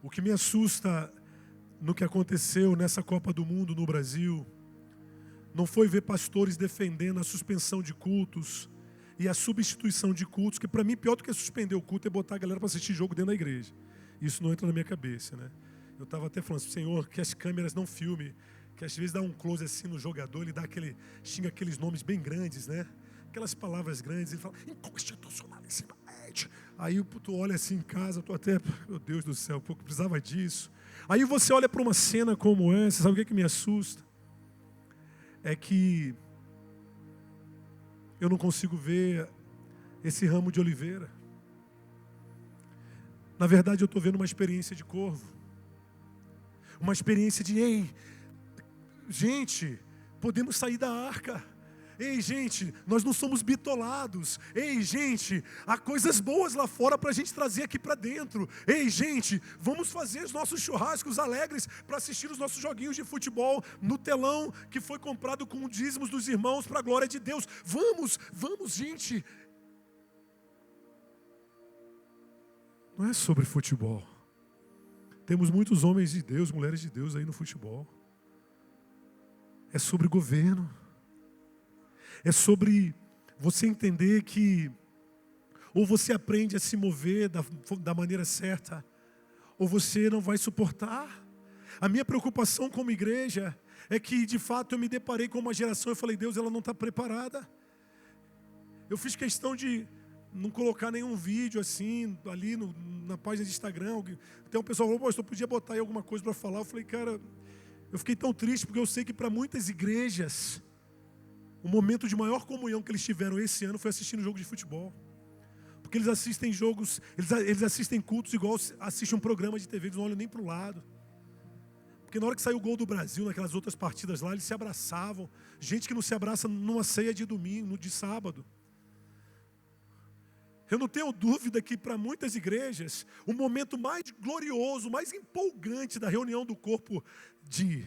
S1: O que me assusta no que aconteceu nessa Copa do Mundo no Brasil, não foi ver pastores defendendo a suspensão de cultos e a substituição de cultos, que para mim pior do que suspender o culto é botar a galera para assistir jogo dentro da igreja. Isso não entra na minha cabeça, né? Eu estava até falando, Senhor, que as câmeras não filmem, que às vezes dá um close assim no jogador, ele xinga aqueles nomes bem grandes, né? Aquelas palavras grandes, ele fala, inconstitucionalíssimamente. Aí tu olha assim em casa, tu até, meu Deus do céu, pouco precisava disso. Aí você olha para uma cena como essa, sabe o que me assusta? É que eu não consigo ver esse ramo de oliveira. Na verdade, eu estou vendo uma experiência de corvo. Uma experiência de, ei, gente, podemos sair da arca. Ei, gente, nós não somos bitolados. Ei, gente, há coisas boas lá fora para a gente trazer aqui para dentro. Ei, gente, vamos fazer os nossos churrascos alegres para assistir os nossos joguinhos de futebol no telão que foi comprado com dízimos dos irmãos para a glória de Deus. Vamos, gente. Não é sobre futebol. Temos muitos homens de Deus, mulheres de Deus aí no futebol. É sobre governo. É sobre você entender que ou você aprende a se mover da maneira certa, ou você não vai suportar. A minha preocupação como igreja é que, de fato, eu me deparei com uma geração e falei, Deus, ela não está preparada. Eu fiz questão de não colocar nenhum vídeo assim, ali na página de Instagram. Até um pessoal falou, pastor, podia botar aí alguma coisa para falar. Eu falei, cara, eu fiquei tão triste, porque eu sei que para muitas igrejas, o momento de maior comunhão que eles tiveram esse ano foi assistindo jogo de futebol. Porque eles assistem jogos, eles assistem cultos igual assistem um programa de TV, eles não olham nem para o lado. Porque na hora que saiu o gol do Brasil, naquelas outras partidas lá, eles se abraçavam. Gente que não se abraça numa ceia de domingo, de sábado. Eu não tenho dúvida que para muitas igrejas, o momento mais glorioso, mais empolgante da reunião do corpo de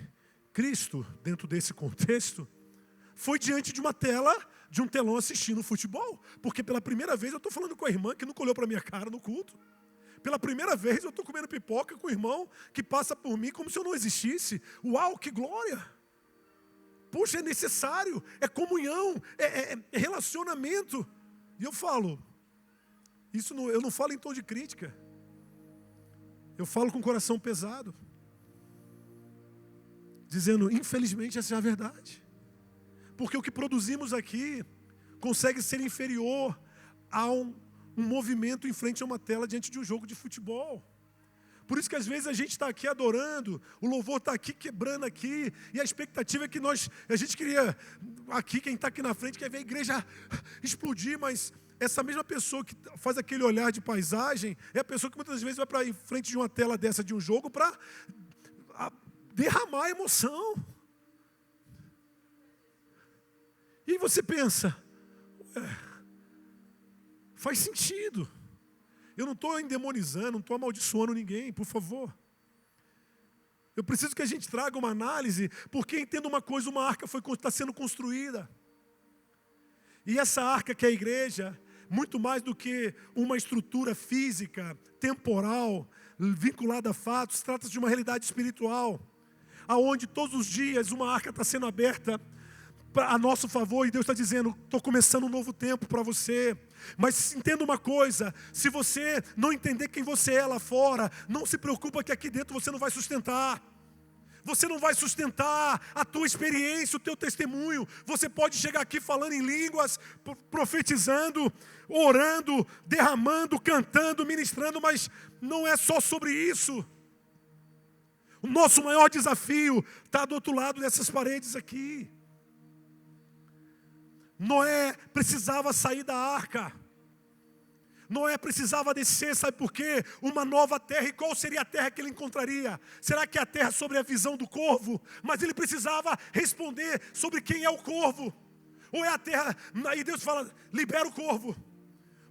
S1: Cristo, dentro desse contexto, foi diante de uma tela, de um telão assistindo futebol. Porque pela primeira vez eu estou falando com a irmã que nunca olhou para a minha cara no culto. Pela primeira vez eu estou comendo pipoca com o irmão que passa por mim como se eu não existisse. Uau, que glória! Puxa, é necessário, é comunhão, é relacionamento. E eu falo, eu não falo em tom de crítica. Eu falo com o coração pesado. Dizendo, infelizmente essa é a verdade. Porque o que produzimos aqui consegue ser inferior a um movimento em frente a uma tela diante de um jogo de futebol. Por isso que às vezes a gente está aqui adorando, o louvor está aqui quebrando aqui, e a expectativa é que a gente queria, aqui, quem está aqui na frente, quer ver a igreja explodir, mas essa mesma pessoa que faz aquele olhar de paisagem, é a pessoa que muitas vezes vai para em frente de uma tela dessa de um jogo para derramar emoção. E você pensa, faz sentido. Eu não estou endemonizando, não estou amaldiçoando ninguém, por favor. Eu preciso que a gente traga uma análise, porque entenda uma coisa, uma arca está sendo construída. E essa arca que é a igreja, muito mais do que uma estrutura física, temporal, vinculada a fatos, trata-se de uma realidade espiritual, aonde todos os dias uma arca está sendo aberta a nosso favor, e Deus está dizendo, estou começando um novo tempo para você. Mas entenda uma coisa, se você não entender quem você é lá fora, não se preocupa que aqui dentro você não vai sustentar. Você não vai sustentar a tua experiência, o teu testemunho. Você pode chegar aqui falando em línguas, profetizando, orando, derramando, cantando, ministrando, mas não é só sobre isso. O nosso maior desafio está do outro lado dessas paredes aqui. Noé precisava sair da arca. Noé precisava descer, sabe por quê? Uma nova terra. E qual seria a terra que ele encontraria? Será que é a terra sobre a visão do corvo? Mas ele precisava responder sobre quem é o corvo. Ou é a terra, aí Deus fala, libera o corvo.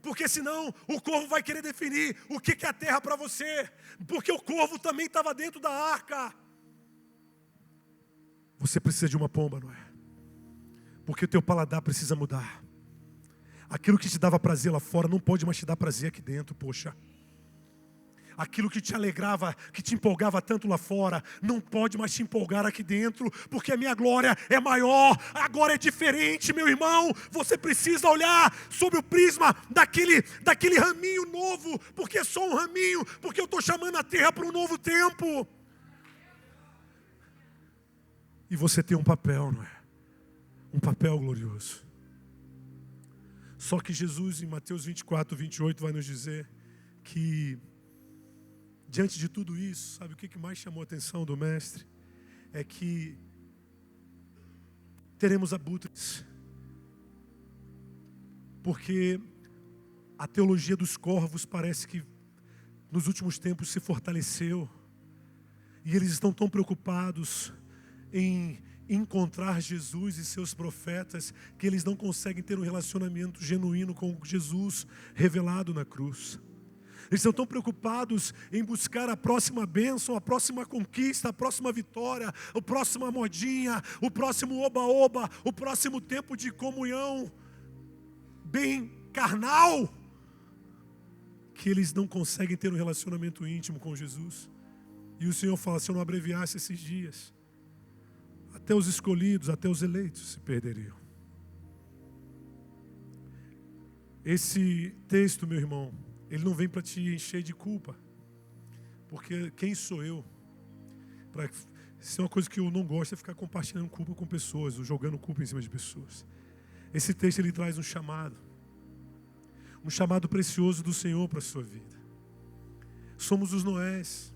S1: Porque senão o corvo vai querer definir o que é a terra para você. Porque o corvo também estava dentro da arca. Você precisa de uma pomba, Noé. Porque o teu paladar precisa mudar. Aquilo que te dava prazer lá fora não pode mais te dar prazer aqui dentro, poxa. Aquilo que te alegrava, que te empolgava tanto lá fora, não pode mais te empolgar aqui dentro, porque a minha glória é maior, agora é diferente, meu irmão. Você precisa olhar sob o prisma daquele raminho novo, porque é só um raminho, porque eu estou chamando a terra para um novo tempo. E você tem um papel, não é? Um papel glorioso. Só que Jesus, em Mateus 24, 28, vai nos dizer que, diante de tudo isso, sabe o que mais chamou a atenção do mestre? É que teremos abutres. Porque a teologia dos corvos parece que nos últimos tempos se fortaleceu. E eles estão tão preocupados em encontrar Jesus e seus profetas, que eles não conseguem ter um relacionamento genuíno com Jesus revelado na cruz. Eles estão tão preocupados em buscar a próxima bênção, a próxima conquista, a próxima vitória, a próxima modinha, o próximo oba-oba, o próximo tempo de comunhão bem carnal, que eles não conseguem ter um relacionamento íntimo com Jesus. E o Senhor fala, se eu não abreviasse esses dias, até os escolhidos, até os eleitos se perderiam. Esse texto, meu irmão, ele não vem para te encher de culpa. Porque quem sou eu? Se é uma coisa que eu não gosto é ficar compartilhando culpa com pessoas, ou jogando culpa em cima de pessoas. Esse texto ele traz um chamado precioso do Senhor para a sua vida. Somos os Noés.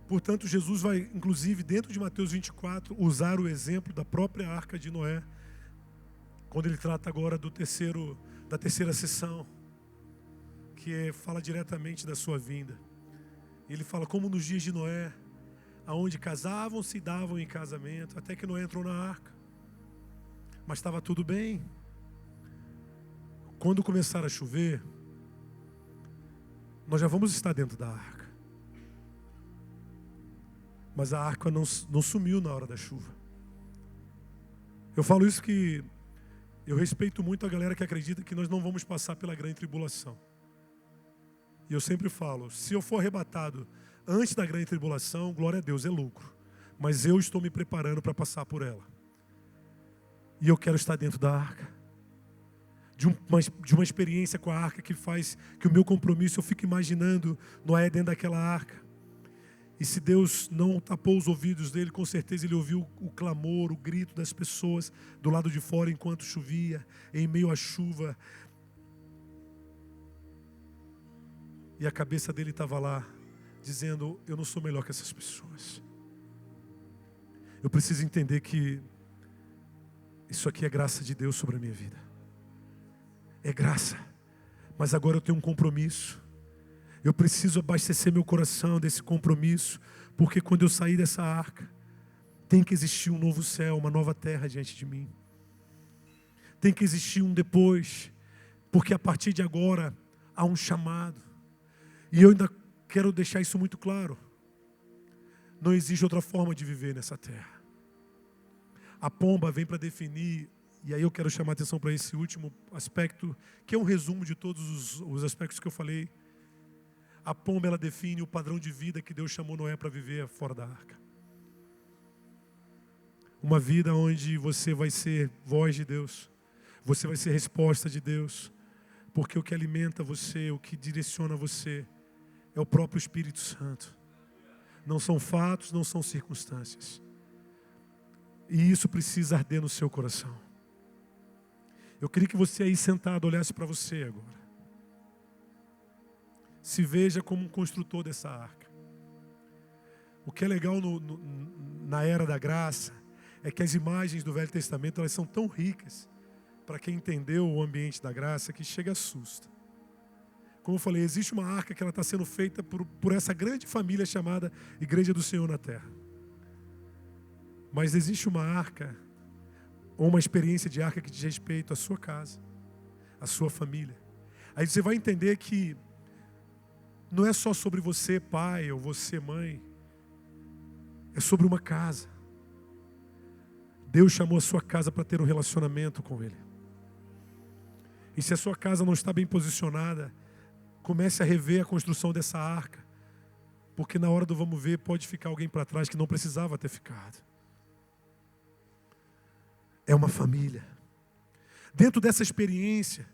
S1: Portanto, Jesus vai, inclusive, dentro de Mateus 24, usar o exemplo da própria arca de Noé, quando ele trata agora da terceira sessão, que fala diretamente da sua vinda. Ele fala como nos dias de Noé, aonde casavam-se e davam em casamento, até que Noé entrou na arca. Mas estava tudo bem. Quando começar a chover, nós já vamos estar dentro da arca. Mas a arca não sumiu na hora da chuva. Eu falo isso que eu respeito muito a galera que acredita que nós não vamos passar pela grande tribulação. E eu sempre falo, se eu for arrebatado antes da grande tribulação, glória a Deus, é lucro. Mas eu estou me preparando para passar por ela. E eu quero estar dentro da arca. De uma experiência com a arca que faz que o meu compromisso, eu fico imaginando Noé dentro daquela arca. E se Deus não tapou os ouvidos dele, com certeza ele ouviu o clamor, o grito das pessoas do lado de fora enquanto chovia, em meio à chuva. E a cabeça dele estava lá, dizendo, eu não sou melhor que essas pessoas. Eu preciso entender que isso aqui é graça de Deus sobre a minha vida. É graça. Mas agora eu tenho um compromisso. Eu preciso abastecer meu coração desse compromisso, porque quando eu sair dessa arca, tem que existir um novo céu, uma nova terra diante de mim. Tem que existir um depois, porque a partir de agora há um chamado. E eu ainda quero deixar isso muito claro. Não existe outra forma de viver nessa terra. A pomba vem para definir, e aí eu quero chamar a atenção para esse último aspecto, que é um resumo de todos os aspectos que eu falei. A pomba, ela define o padrão de vida que Deus chamou Noé para viver fora da arca. Uma vida onde você vai ser voz de Deus. Você vai ser resposta de Deus. Porque o que alimenta você, o que direciona você, é o próprio Espírito Santo. Não são fatos, não são circunstâncias. E isso precisa arder no seu coração. Eu queria que você aí sentado olhasse para você agora. Se veja como um construtor dessa arca. O que é legal na era da graça é que as imagens do Velho Testamento elas são tão ricas para quem entendeu o ambiente da graça que chega a assusta. Como eu falei, existe uma arca que ela está sendo feita por essa grande família chamada Igreja do Senhor na Terra. Mas existe uma arca, ou uma experiência de arca que diz respeito à sua casa, à sua família. Aí você vai entender que não é só sobre você, pai, ou você, mãe. É sobre uma casa. Deus chamou a sua casa para ter um relacionamento com Ele. E se a sua casa não está bem posicionada, comece a rever a construção dessa arca. Porque na hora do vamos ver, pode ficar alguém para trás que não precisava ter ficado. É uma família. Dentro dessa experiência,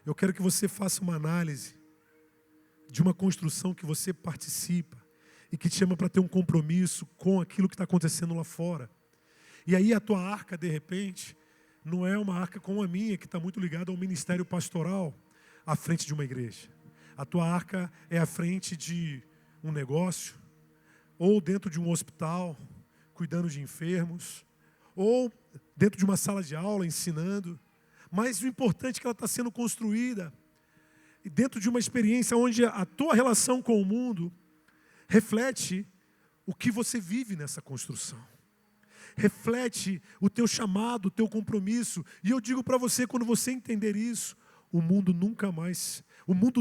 S1: eu quero que você faça uma análise de uma construção que você participa e que te chama para ter um compromisso com aquilo que está acontecendo lá fora. E aí a tua arca, de repente, não é uma arca como a minha, que está muito ligada ao ministério pastoral à frente de uma igreja. A tua arca é à frente de um negócio, ou dentro de um hospital, cuidando de enfermos, ou dentro de uma sala de aula, ensinando. Mas o importante é que ela está sendo construída dentro de uma experiência onde a tua relação com o mundo reflete o que você vive nessa construção. Reflete o teu chamado, o teu compromisso. E eu digo para você, quando você entender isso, o mundo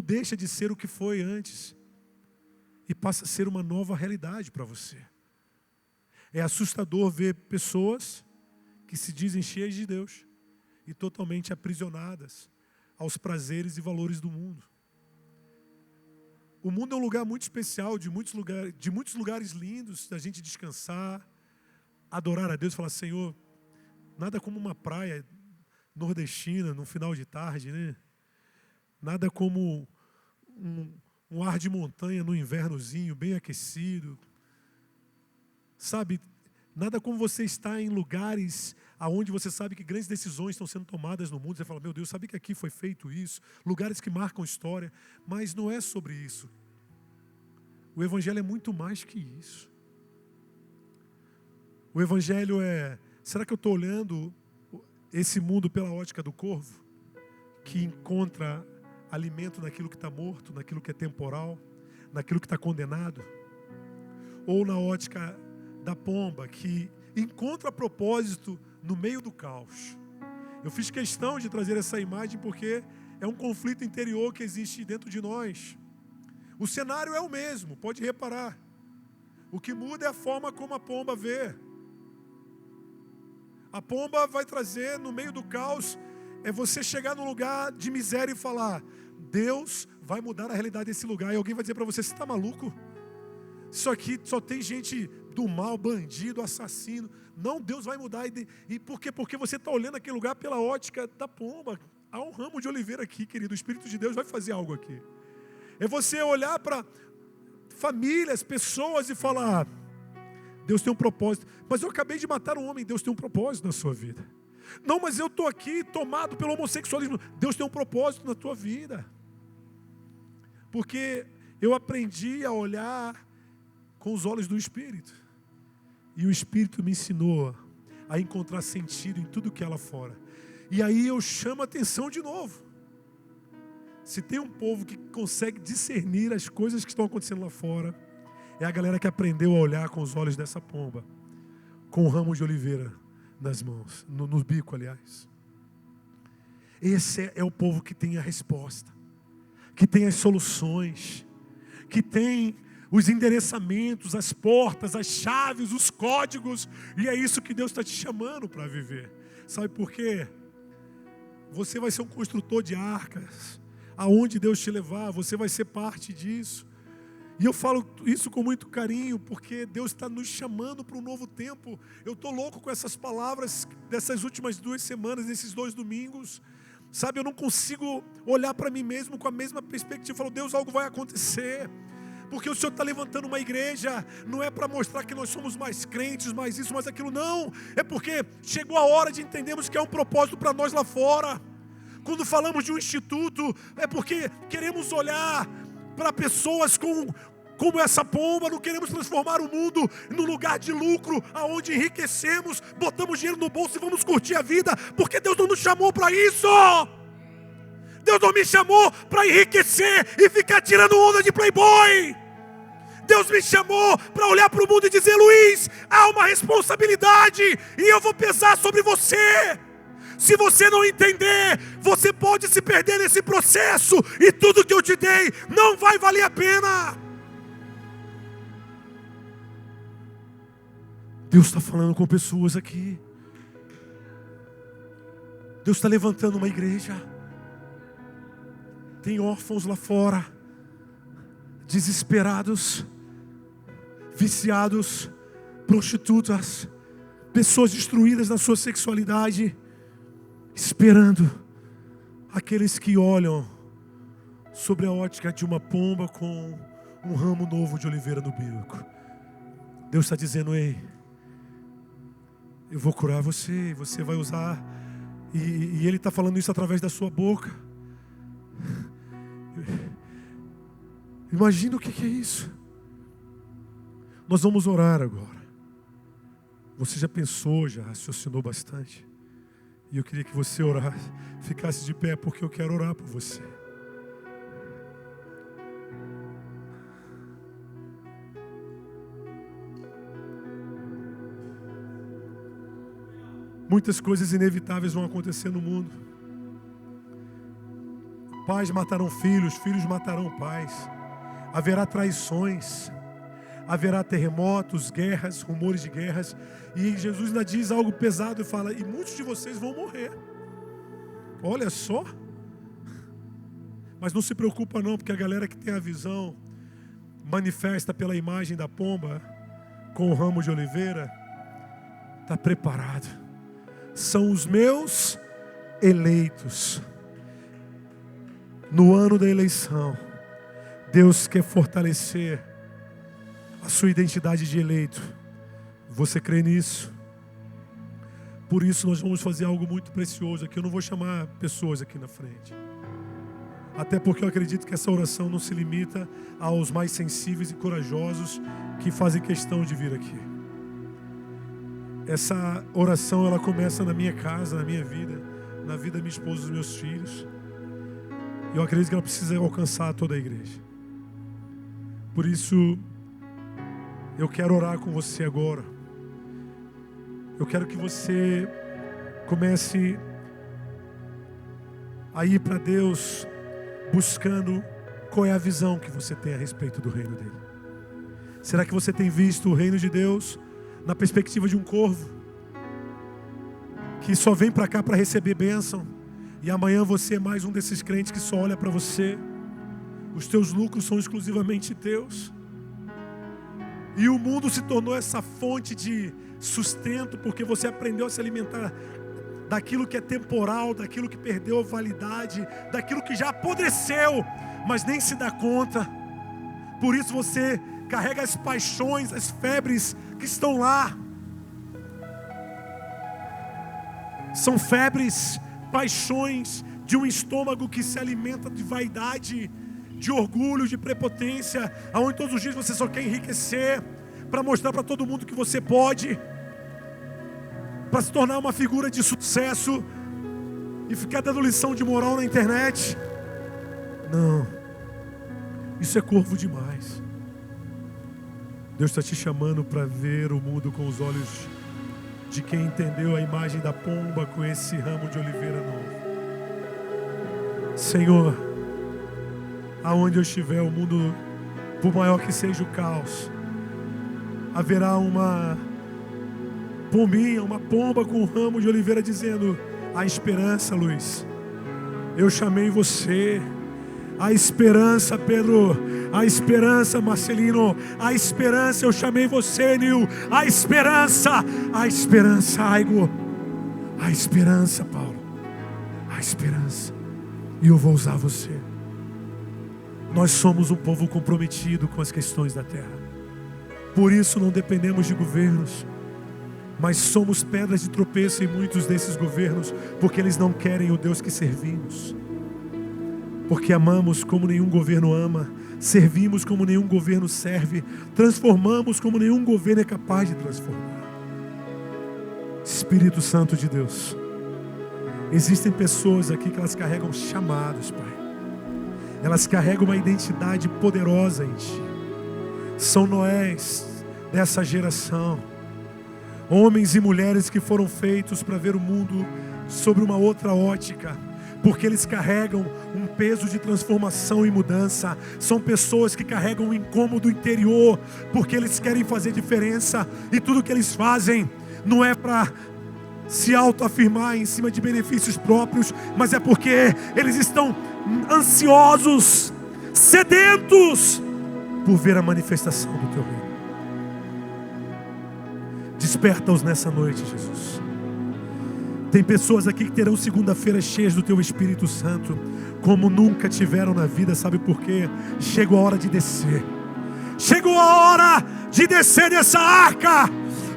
S1: deixa de ser o que foi antes e passa a ser uma nova realidade para você. É assustador ver pessoas que se dizem cheias de Deus e totalmente aprisionadas aos prazeres e valores do mundo. O mundo é um lugar muito especial, de muitos lugares lindos, da gente descansar, adorar a Deus e falar, Senhor, nada como uma praia nordestina no final de tarde, né? Nada como um ar de montanha no invernozinho, bem aquecido. Sabe, nada como você estar em lugares onde você sabe que grandes decisões estão sendo tomadas no mundo. Você fala, meu Deus, sabe que aqui foi feito isso? Lugares que marcam história. Mas não é sobre isso. O Evangelho é muito mais que isso. O Evangelho é... Será que eu estou olhando esse mundo pela ótica do corvo? Que encontra alimento naquilo que está morto, naquilo que é temporal, naquilo que está condenado? Ou na ótica da pomba, que encontra propósito no meio do caos? Eu fiz questão de trazer essa imagem porque é um conflito interior que existe dentro de nós. O cenário é o mesmo, pode reparar. O que muda é a forma como a pomba vê. A pomba vai trazer no meio do caos, é você chegar num lugar de miséria e falar, Deus vai mudar a realidade desse lugar. E alguém vai dizer para você, você está maluco? Isso aqui só tem gente do mal, bandido, assassino. Não, Deus vai mudar. E por quê? Porque você está olhando aquele lugar pela ótica da pomba. Há um ramo de oliveira aqui, querido. O Espírito de Deus vai fazer algo aqui. É você olhar para famílias, pessoas e falar, Deus tem um propósito. Mas eu acabei de matar um homem, Deus tem um propósito na sua vida. Não, mas eu estou aqui tomado pelo homossexualismo. Deus tem um propósito na tua vida. Porque eu aprendi a olhar com os olhos do Espírito. E o Espírito me ensinou a encontrar sentido em tudo que há lá fora. E aí eu chamo a atenção de novo. Se tem um povo que consegue discernir as coisas que estão acontecendo lá fora, é a galera que aprendeu a olhar com os olhos dessa pomba, com o ramo de oliveira nas mãos, no bico, aliás. Esse é o povo que tem a resposta, que tem as soluções, que tem os endereçamentos, as portas, as chaves, os códigos. E é isso que Deus está te chamando para viver. Sabe por quê? Você vai ser um construtor de arcas. Aonde Deus te levar, você vai ser parte disso. E eu falo isso com muito carinho, porque Deus está nos chamando para um novo tempo. Eu estou louco com essas palavras dessas últimas 2 semanas, desses 2 domingos. Sabe, eu não consigo olhar para mim mesmo com a mesma perspectiva. Eu falo, Deus, algo vai acontecer. Porque o Senhor está levantando uma igreja, não é para mostrar que nós somos mais crentes, mais isso, mais aquilo, não. É porque chegou a hora de entendermos que é um propósito para nós lá fora. Quando falamos de um instituto, é porque queremos olhar para pessoas como essa pomba, não queremos transformar o mundo num lugar de lucro, aonde enriquecemos, botamos dinheiro no bolso e vamos curtir a vida, porque Deus não nos chamou para isso. Deus não me chamou para enriquecer e ficar tirando onda de playboy. Deus me chamou para olhar para o mundo e dizer: Luiz, há uma responsabilidade e eu vou pesar sobre você. Se você não entender, você pode se perder nesse processo e tudo que eu te dei não vai valer a pena. Deus está falando com pessoas aqui. Deus está levantando uma igreja. Tem órfãos lá fora, desesperados, viciados, prostitutas, pessoas destruídas na sua sexualidade, esperando aqueles que olham sobre a ótica de uma pomba com um ramo novo de oliveira no bico. Deus está dizendo: ei, eu vou curar você, você vai usar, e Ele está falando isso através da sua boca. Imagina o que é isso. Nós vamos orar agora. Você já pensou, já raciocinou bastante? E eu queria que você orasse, ficasse de pé, porque eu quero orar por você. Muitas coisas inevitáveis vão acontecer no mundo. Pais matarão filhos, filhos matarão pais. Haverá traições, haverá terremotos, guerras, rumores de guerras. E Jesus ainda diz algo pesado e fala: e muitos de vocês vão morrer. Olha só. Mas não se preocupa não, porque a galera que tem a visão manifesta pela imagem da pomba com o ramo de oliveira, está preparado. São os meus eleitos. No ano da eleição, Deus quer fortalecer a sua identidade de eleito. Você crê nisso? Por isso nós vamos fazer algo muito precioso aqui. Eu não vou chamar pessoas aqui na frente, até porque eu acredito que essa oração não se limita aos mais sensíveis e corajosos que fazem questão de vir aqui. Essa oração, ela começa na minha casa, na minha vida, na vida da minha esposa e dos meus filhos. E eu acredito que ela precisa alcançar toda a igreja. Por isso, eu quero orar com você agora. Eu quero que você comece a ir para Deus buscando qual é a visão que você tem a respeito do reino dele. Será que você tem visto o reino de Deus na perspectiva de um corvo que só vem para cá para receber bênção, e amanhã você é mais um desses crentes que só olha para você? Os teus lucros são exclusivamente teus, e o mundo se tornou essa fonte de sustento porque você aprendeu a se alimentar daquilo que é temporal, daquilo que perdeu a validade, daquilo que já apodreceu, mas nem se dá conta. Por isso você carrega as paixões, as febres que estão lá. São febres, paixões de um estômago que se alimenta de vaidade, de orgulho, de prepotência, aonde todos os dias você só quer enriquecer, para mostrar para todo mundo que você pode, para se tornar uma figura de sucesso e ficar dando lição de moral na internet. Não, isso é corvo demais. Deus está te chamando para ver o mundo com os olhos de quem entendeu a imagem da pomba com esse ramo de oliveira novo. Senhor, aonde eu estiver, o mundo, por maior que seja o caos, haverá uma pombinha, uma pomba com um ramo de oliveira dizendo: a esperança, Luiz, eu chamei você. A esperança, Pedro. A esperança, Marcelino. A esperança, eu chamei você, Nil. A esperança, Aigo. A esperança, Paulo. A esperança. E eu vou usar você. Nós somos um povo comprometido com as questões da terra. Por isso não dependemos de governos, mas somos pedras de tropeço em muitos desses governos, porque eles não querem o Deus que servimos. Porque amamos como nenhum governo ama, servimos como nenhum governo serve, transformamos como nenhum governo é capaz de transformar. Espírito Santo de Deus, Existem pessoas aqui que elas carregam chamados, Pai. Elas carregam uma identidade poderosa em Ti. São Noés dessa geração. Homens e mulheres que foram feitos para ver o mundo sobre uma outra ótica, porque eles carregam um peso de transformação e mudança. São pessoas que carregam um incômodo interior, porque eles querem fazer diferença, e tudo que eles fazem não é para se autoafirmar em cima de benefícios próprios, mas é porque eles estão ansiosos, sedentos por ver a manifestação do Teu reino. Desperta-os nessa noite, Jesus. Tem pessoas aqui que terão segunda-feira cheias do Teu Espírito Santo, como nunca tiveram na vida. Sabe por quê? Chegou a hora de descer. Chegou a hora de descer dessa arca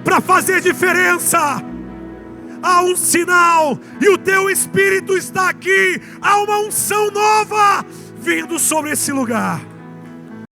S1: para fazer diferença. Há um sinal e o Teu Espírito está aqui. Há uma unção nova vindo sobre esse lugar.